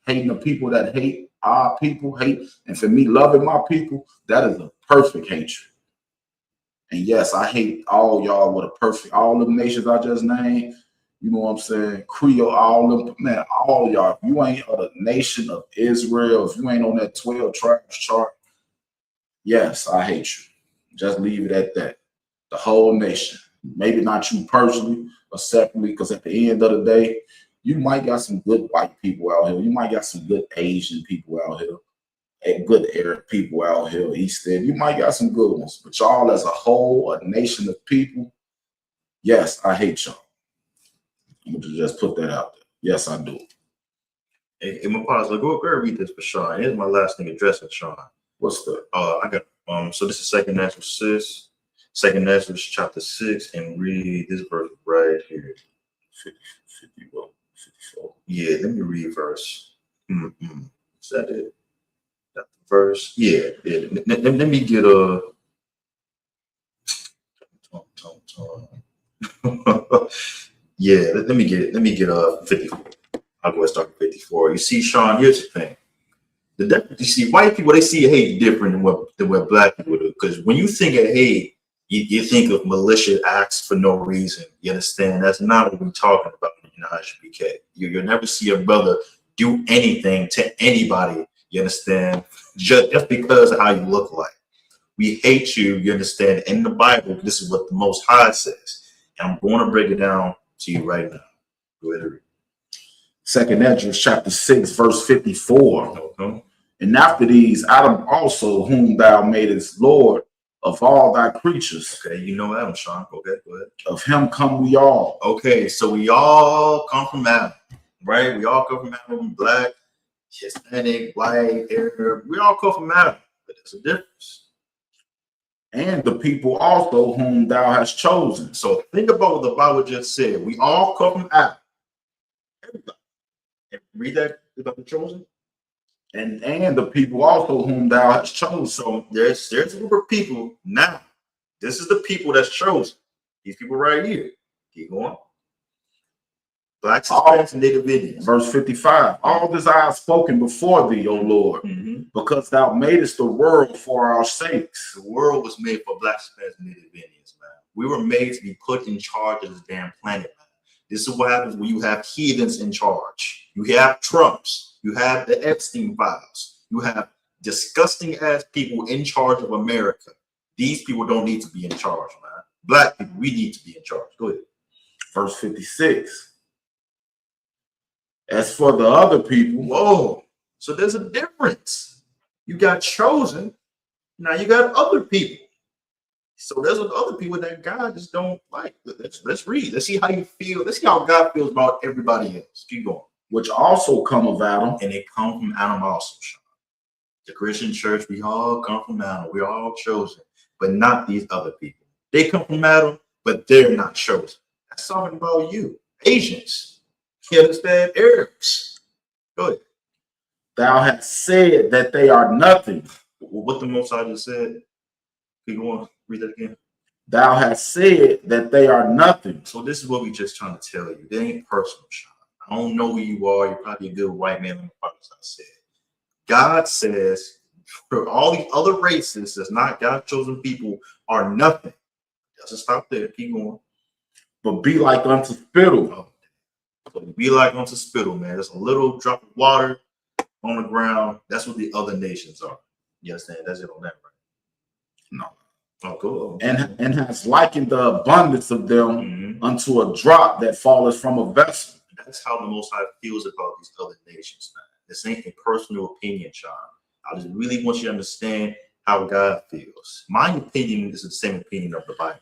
the people that hate our people, and for me loving my people, that is a perfect hatred. And yes, I hate all y'all with a perfect, all the nations I just named. You know what I'm saying? Creole, all them, man, all y'all. If you ain't of the nation of Israel, if you ain't on that 12 tribes chart, yes, I hate you. Just leave it at that. The whole nation. Maybe not you personally or separately, because at the end of the day, you might got some good white people out here. You might got some good Asian people out here. And good Arab people out here, East End. You might got some good ones. But y'all as a whole, a nation of people, yes, I hate y'all. I'm going to just put that out there. Yes, I do. Hey, my pause. Go read this for Sean. Here's my last thing addressing Sean. What's the? I got so this is Second Ezra chapter 6, and read this verse right here. 54. Yeah, let me read verse. Is that it? That the verse? Yeah. Let me get a. Yeah, let me get a 54. I'll go and start at 54. You see, Sean, here's the thing. You see, white people, they see hate different than what black people do. Because when you think of hate, you think of malicious acts for no reason. You understand? That's not what we're talking about in the HBK. You'll never see a brother do anything to anybody, you understand, just because of how you look like. We hate you, you understand? In the Bible, this is what the Most High says. And I'm going to break it down to you right now. Go ahead and read. Second Ezra chapter 6, verse 54. Okay. And after these, Adam also, whom thou madest Lord of all thy creatures. Okay, you know Adam, Sean. Okay, go ahead. Of him come we all. Okay, so we all come from Adam, right? We all come from Adam, black, Hispanic, white, Arab. We all come from Adam, but there's a difference. And the people also whom thou hast chosen. So think about what the Bible just said. We all come from Adam. Everybody. Read that about the chosen. And the people also whom thou hast chosen. So there's a group of people now. This is the people that's chosen. These people right here. Keep going. Blacks, Hispanics, and Native Indians. Verse 55. All this I have spoken before thee, O Lord, because thou madest the world for our sakes. The world was made for Blacks, Hispanics, and Native Indians, man. We were made to be put in charge of this damn planet, man. This is what happens when you have heathens in charge. You have Trumps. You have the Epstein files. You have disgusting ass people in charge of America. These people don't need to be in charge, man. Black people, we need to be in charge. Go ahead. Verse 56. As for the other people, whoa. So there's a difference. You got chosen. Now you got other people. So there's other people that God just don't like. Let's read. Let's see how you feel. Let's see how God feels about everybody else. Keep going. Which also come of Adam. And they come from Adam also, Sean. The Christian church, we all come from Adam. We're all chosen, but not these other people. They come from Adam, but they're not chosen. That's talking about you. Asians. You understand? Arabs. Go ahead. Thou hast said that they are nothing. What the Most High just said. Keep going. Read that again. Thou hast said that they are nothing. So this is what we just trying to tell you. They ain't personal, Sean. I don't know who you are. You're probably a good white man on the part, as I said. God says for all the other races that's not God chosen people are nothing. Doesn't stop there. Keep going. But be like unto spittle. Oh, so be like unto spittle, man. There's a little drop of water on the ground. That's what the other nations are. You understand? That's it on that, right? No. Oh, cool. And has likened the abundance of them unto a drop that falleth from a vessel. That's how the Most High feels about these other nations, man. This ain't a personal opinion, Sean. I just really want you to understand how God feels. My opinion is the same opinion of the Bible.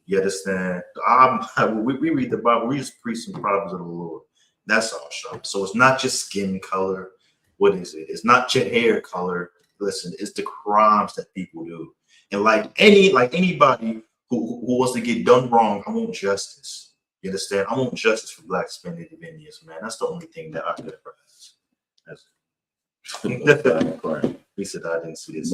You understand? We read the Bible. We just preach some prophets of the Lord. That's all, Sean. So it's not just skin color. What is it? It's not your hair color. Listen, it's the crimes that people do. And like anybody who wants to get done wrong, I want justice. You understand? I want justice for Black, Hispanic, Native Indians, man. That's the only thing that I could ever ask. He said I didn't see this.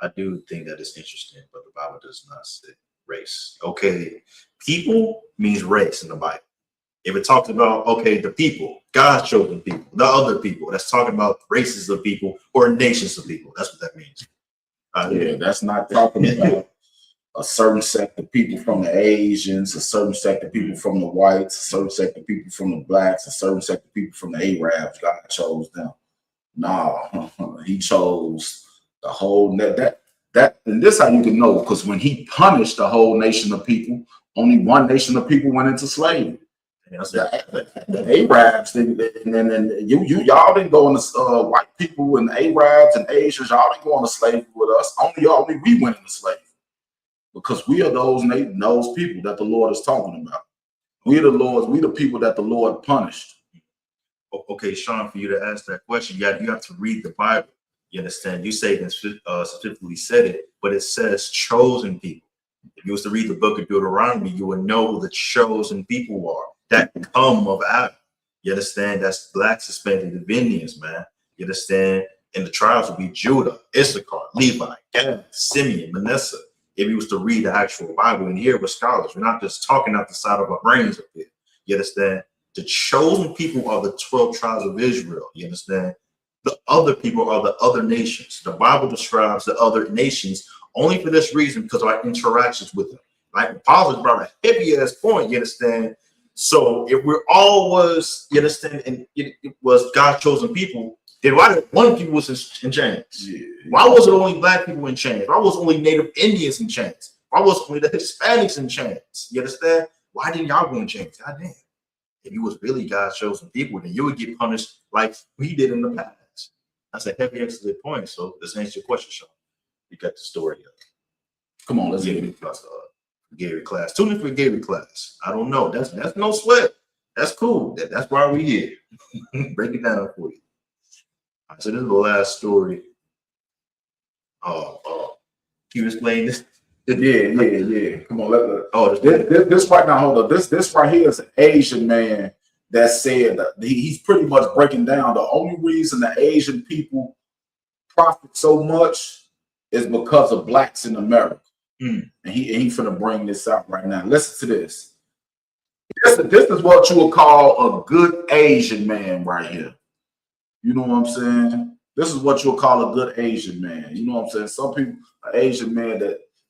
I do think that it's interesting, but the Bible does not say race. Okay, people means race in the Bible. If it talks about, okay, the people, God's chosen people, the other people, that's talking about races of people or nations of people. That's what that means. Yeah, that's not talking about a certain sect of people from the Asians, a certain sect of people from the whites, a certain sect of people from the blacks, a certain sect of people from the Arabs. God chose them. No, he chose the whole that and this how you can know, because when he punished the whole nation of people, only one nation of people went into slavery. The Arabs, and y'all didn't go into white people and Arabs and Asians. Y'all didn't go into slavery with us. Only we went into slavery because we are those people that the Lord is talking about. We the people that the Lord punished. Okay, Sean, for you to ask that question, you have to read the Bible. You understand? You say it specifically said it, but it says chosen people. If you was to read the book of Deuteronomy, you would know who the chosen people are that come of Adam. You understand? That's Blacks, Hispanic, Native Indians, man. You understand? And the tribes would be Judah, Issachar, Levi, Gad, Simeon, Manasseh. If you was to read the actual Bible, and here we're scholars, we're not just talking out the side of our brains up here. You understand? The chosen people are the 12 tribes of Israel. You understand? The other people are the other nations. The Bible describes the other nations only for this reason, because of our interactions with them. Like Paul has brought a heavy ass point, you understand? So if we're all was, you understand, and it was God chosen people, then why did one people was in chains? Yeah. Why was it only Black people in chains? Why was only Native Indians in chains? Why was only the Hispanics in chains? You understand? Why didn't y'all go in chains? God damn. If you was really God's chosen people, then you would get punished like we did in the past. That's a heavy, excellent point. So let's answer your question, Sean. You got the story up. Come on, let's get it. Gary class. Tune in for Gary class. I don't know. That's no sweat. That's cool. That's why we're here. Break it down for you. All right, so this is the last story. Can you explain this? Yeah. Come on, this right now. Hold up. This right here is an Asian man that said that he's pretty much breaking down the only reason the Asian people profit so much is because of Blacks in America. And he finna bring this out right now. Listen to this. This is what you would call a good Asian man right here. You know what I'm saying? This is what you'll call a good Asian man. You know what I'm saying? Some people, an Asian man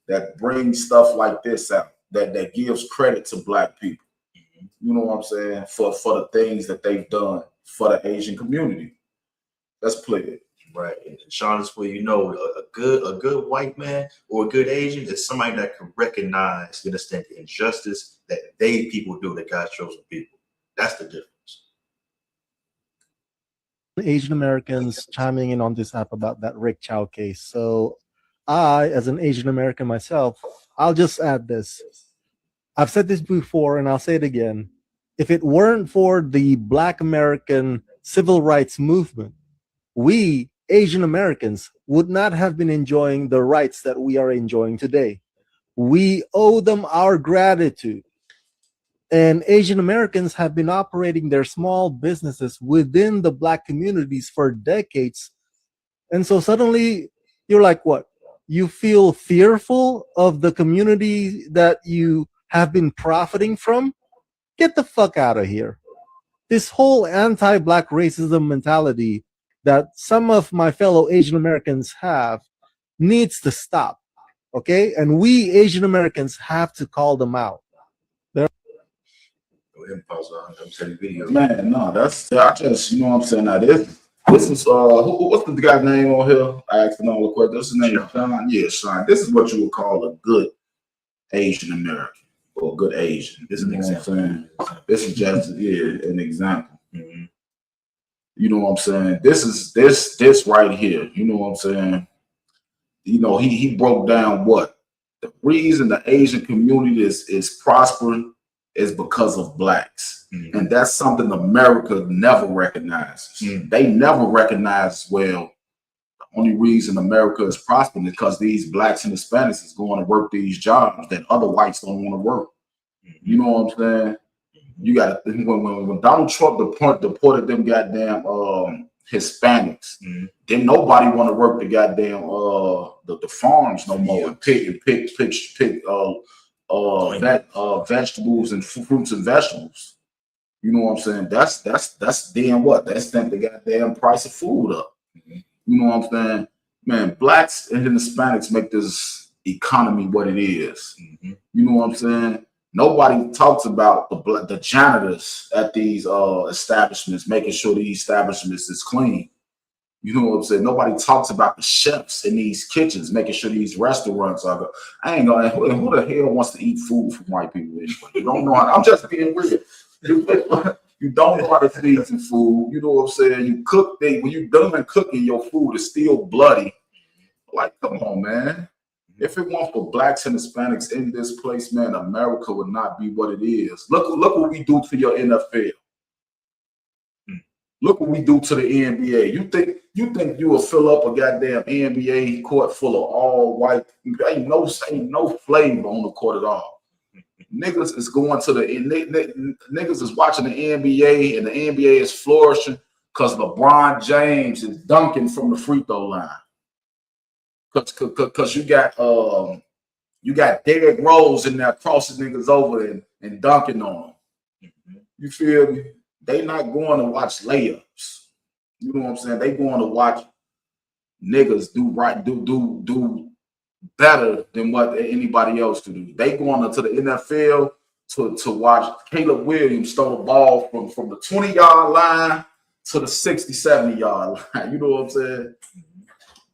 that brings stuff like this out, that gives credit to black people. You know what I'm saying? For the things that they've done for the Asian community. Let's play it. Right. And Sean, is where you know a good white man or a good Asian is somebody that can recognize, you understand, the injustice that people do, that God chosen people. That's the difference. Asian Americans chiming in on this app about that Rick Chow case. So I, as an Asian American myself, I'll just add this. I've said this before and I'll say it again. If it weren't for the Black American civil rights movement, we Asian Americans would not have been enjoying the rights that we are enjoying today. We owe them our gratitude. And Asian Americans have been operating their small businesses within the Black communities for decades. And so suddenly you're like, what? You feel fearful of the community that you have been profiting from? Get the fuck out of here. This whole anti-Black racism mentality that some of my fellow Asian Americans have needs to stop, okay? And we Asian Americans have to call them out. Man, no, I just, you know what I'm saying? Now this is what's the guy's name on here? I asked him all the questions. What's his name? Sean. Yeah, Sean. This is what you would call a good Asian American or a good Asian. This is an example. This is just an example. Mm-hmm. You know what I'm saying? This is this right here. You know what I'm saying? You know, he broke down what the reason the Asian community is prospering is because of blacks. Mm-hmm. And that's something America never recognizes. Mm-hmm. They never recognize, well, the only reason America is prospering is because these blacks and Hispanics is going to work these jobs that other whites don't want to work. Mm-hmm. You know what I'm saying? You got to, when Donald Trump deported them goddamn Hispanics, mm-hmm. then nobody want to work the goddamn the farms no more and pick vegetables and fruits and vegetables. You know what I'm saying? That's damn what? That's the goddamn price of food up. Mm-hmm. You know what I'm saying? Man, blacks and Hispanics make this economy what it is. Mm-hmm. You know what I'm saying? Nobody talks about the janitors at these establishments, making sure these establishments is clean. You know what I'm saying? Nobody talks about the chefs in these kitchens, making sure these restaurants are. I ain't gonna. Who the hell wants to eat food from white people anyway? You don't know how. I'm just being real. You don't know how to feed some food. You know what I'm saying? You cook. When you done cooking, your food is still bloody. Like, come on, man. If it weren't for blacks and Hispanics in this place, man, America would not be what it is. Look what we do to your NFL. Look what we do to the NBA. You think you will fill up a goddamn NBA court full of all white? Ain't no flavor on the court at all. Niggas is going to niggas is watching the NBA, and the NBA is flourishing because LeBron James is dunking from the free throw line. Cause you got Derrick Rose in there crossing niggas over and dunking on them. Mm-hmm. You feel me? They not going to watch layups. You know what I'm saying? They going to watch niggas do right, do better than what anybody else to do. They going to the NFL to watch Caleb Williams throw the ball from the 20-yard line to the 60, 70-yard line. You know what I'm saying?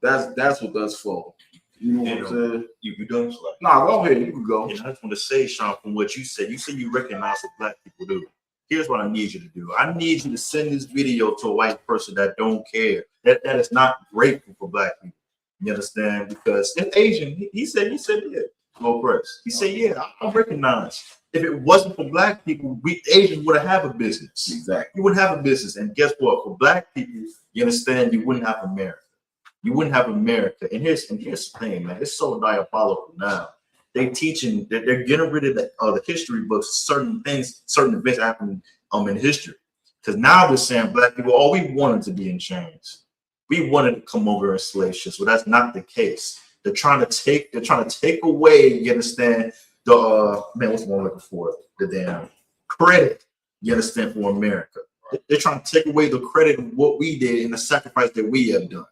That's what that's for. You know what I'm saying? You done? Nah, go ahead. You can go. And I just want to say, Sean, from what you said you recognize what black people do. Here's what I need you to do. I need you to send this video to a white person that don't care, that is not grateful for black people. You understand? Because it's Asian. He said, yeah. Low press. He said, yeah, I recognize. If it wasn't for black people, we Asians wouldn't have a business. Exactly. You wouldn't have a business. And guess what? For black people, you understand, you wouldn't have America. You wouldn't have America. And here's the thing, man. It's so diabolical now. They're getting rid of the history books, certain events happen in history. Because now they're saying black people, we wanted to be in chains. We wanted to come over in slave ships. Well, that's not the case. They're trying to take away, you understand, what's one looking for? The damn credit, you understand, for America. They're trying to take away the credit of what we did and the sacrifice that we have done.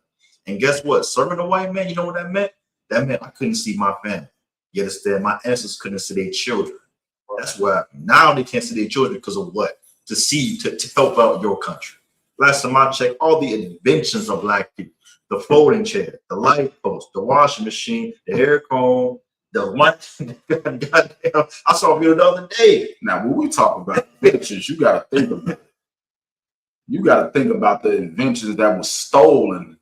And guess what? Serving a white man, you know what that meant? That meant I couldn't see my family. You understand? My ancestors couldn't see their children. That's why now they can't see their children because of what? To see, to help out your country. Last time I checked, all the inventions of black people, the folding chair, the light post, the washing machine, the hair comb, the one, goddamn, I saw a video the other day. Now, when we talk about inventions, you got to think about it. You got to think about the inventions that were stolen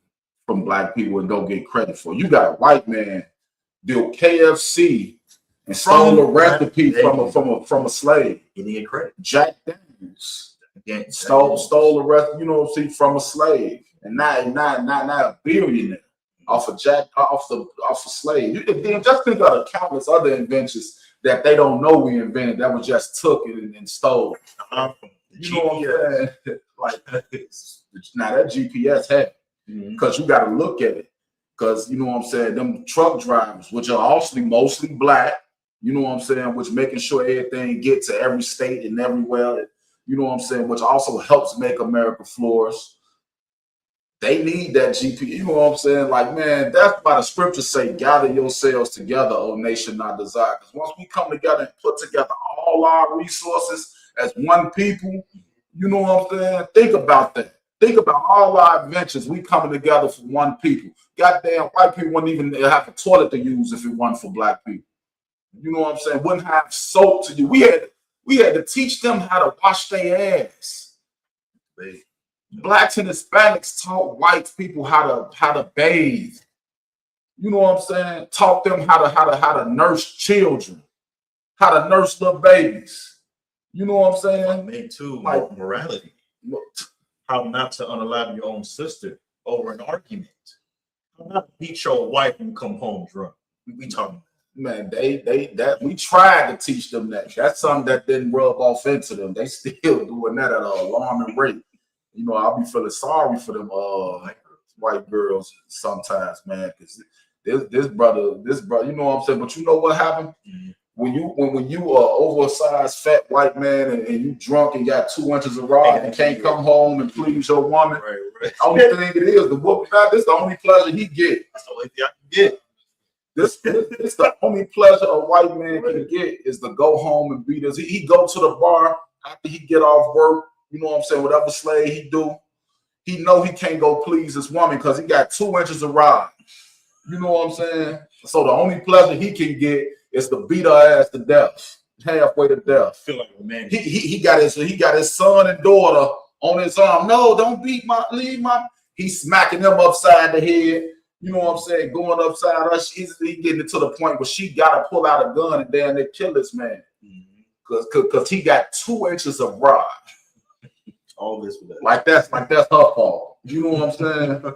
from black people and don't get credit for. You got a white man built KFC and stole a recipe from a slave. He didn't get credit. Jack Daniels stole a recipe, from a slave, and now a billionaire off of slave. Then just think of the countless other inventions that they don't know we invented that was just took it and stole. You know what I'm saying? Like, now that GPS had, because you got to look at it. Because, you know what I'm saying, them truck drivers, which are also mostly black, you know what I'm saying, which making sure everything gets to every state and everywhere, you know what I'm saying, which also helps make America flourish. They need that GPS, you know what I'm saying? Like, man, that's why the scriptures say, gather yourselves together, O nation not desire. Because once we come together and put together all our resources as one people, you know what I'm saying? Think about that. Think about all our inventions. We coming together for one people. Goddamn, white people wouldn't even have a toilet to use if it wasn't for black people. You know what I'm saying? Wouldn't have soap to use. We had to teach them how to wash their ass. Blacks and Hispanics taught white people how to bathe. You know what I'm saying? Taught them how to nurse children, how to nurse little babies. You know what I'm saying? Me too. Like morality. How not to unalive your own sister over an argument. How not to beat your wife and come home drunk. We talking. Man, we tried to teach them that. That's something that didn't rub off into them. They still doing that at an alarming rate. You know, I'll be feeling sorry for them white girls sometimes, man. Because this brother, you know what I'm saying? But you know what happened? When you oversized fat white man and you drunk and got 2 inches of rod and can't come home and please your woman, right. Only thing it is, the whooping out, this is the only pleasure he get. That's the only thing I can get. This the only pleasure a white man can get is to go home and beat us. He go to the bar after he get off work, you know what I'm saying, whatever slave he do, he know he can't go please his woman because he got 2 inches of rod. You know what I'm saying? So the only pleasure he can get is to beat her ass to death, halfway to death. I feel like a man. He got his son and daughter on his arm. No, don't leave my. He's smacking them upside the head. You know what I'm saying? Going upside her. He getting it to the point where she gotta pull out a gun and damn near kill this man. Cause he got 2 inches of rod. All this with that. Like that's her fault. You know what I'm saying?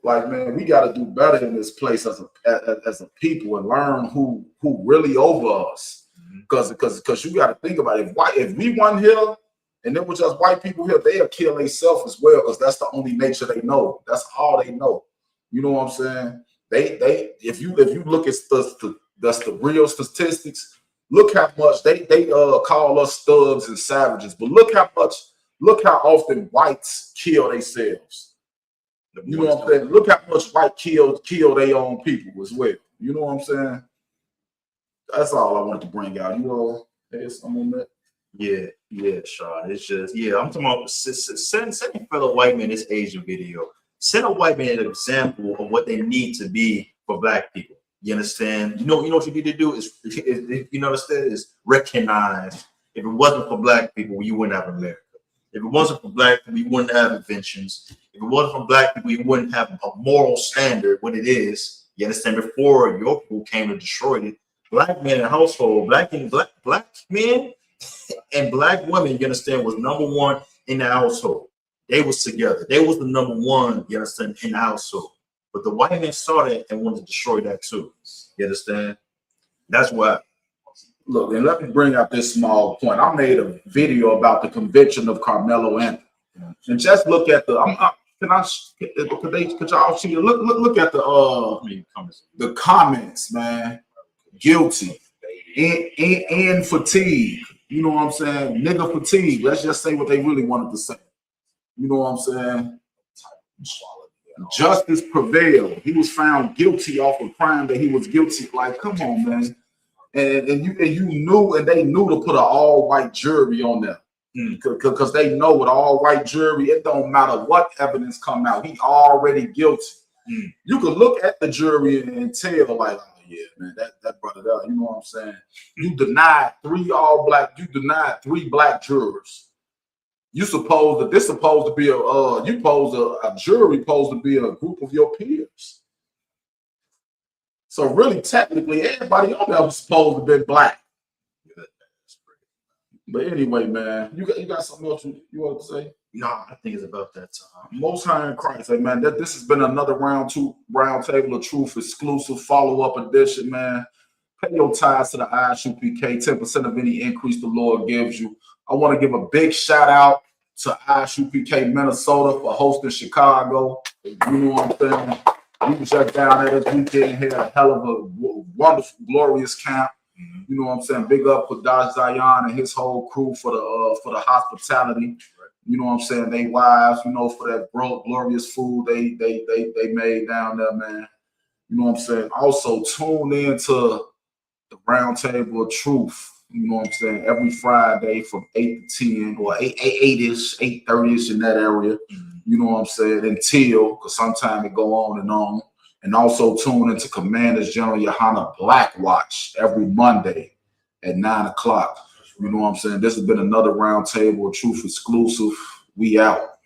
Like, man, we got to do better in this place as a people and learn who really over us. Because you got to think about it. If we won here and it was just white people here, they'll kill themselves as well because that's the only nature they know. That's all they know. You know what I'm saying? If you look at the real statistics, look how much they call us thugs and savages, but look how often whites kill themselves. You know what I'm saying? Look how much white kill their own people as well. You know what I'm saying? That's all I wanted to bring out. You all had something on that? Yeah, Sean. It's just, I'm talking about send a fellow white man this Asian video. Send a white man an example of what they need to be for black people. You understand? You know what you need to do is you understand is recognize if it wasn't for black people, you wouldn't have America. If it wasn't for black people, you wouldn't have inventions. If it wasn't for black people, you wouldn't have a moral standard, what it is. You understand? Before your people came and destroyed it, black men in the household, black men and black women, you understand, was number one in the household. They was together. They was the number one, you understand, in the household. But the white men saw that and wanted to destroy that too. You understand? That's why. Look, and let me bring out this small point. I made a video about the conviction of Carmelo Anthony, and just look at the. Could y'all see? Look at the comments, man. Guilty, in fatigue, You know what I'm saying? Nigga fatigue. Let's just say what they really wanted to say. You know what I'm saying? Justice prevailed. He was found guilty off a crime that he was guilty. Like, come on, man. And you knew, and they knew to put an all-white jury on them. Because they know with all-white jury, it don't matter what evidence come out. He already guilty. You could look at the jury and tell, like, oh yeah, man, that brought it up. You know what I'm saying? You denied 3 all-black. You denied 3 black jurors. You suppose that this supposed to be a jury supposed to be a group of your peers. So really, technically, everybody on there was supposed to be black. But anyway, man, you got something else you want to say? No, I think it's about that time. Most High in Christ, hey, man. This has been another round table of truth exclusive follow-up edition, man. Pay your tithes to the ISUPK, 10% of any increase the Lord gives you. I want to give a big shout out to ISUPK Minnesota for hosting Chicago. You know what I'm saying? We was just down there this weekend, had a hell of a wonderful, glorious camp. You know what I'm saying? Big up for Dodge Zion and his whole crew for the hospitality. You know what I'm saying? They wives, you know, for that glorious food they made down there, man. You know what I'm saying? Also tune in to the Round Table of Truth. You know what I'm saying? Every Friday from 8 to 10 or 8-ish, 8:30ish in that area. You know what I'm saying? Until, because sometimes it go on and on. And also tune into Commanders General Johanna Black Watch every Monday at 9 o'clock. You know what I'm saying? This has been another Round Table of Truth exclusive. We out.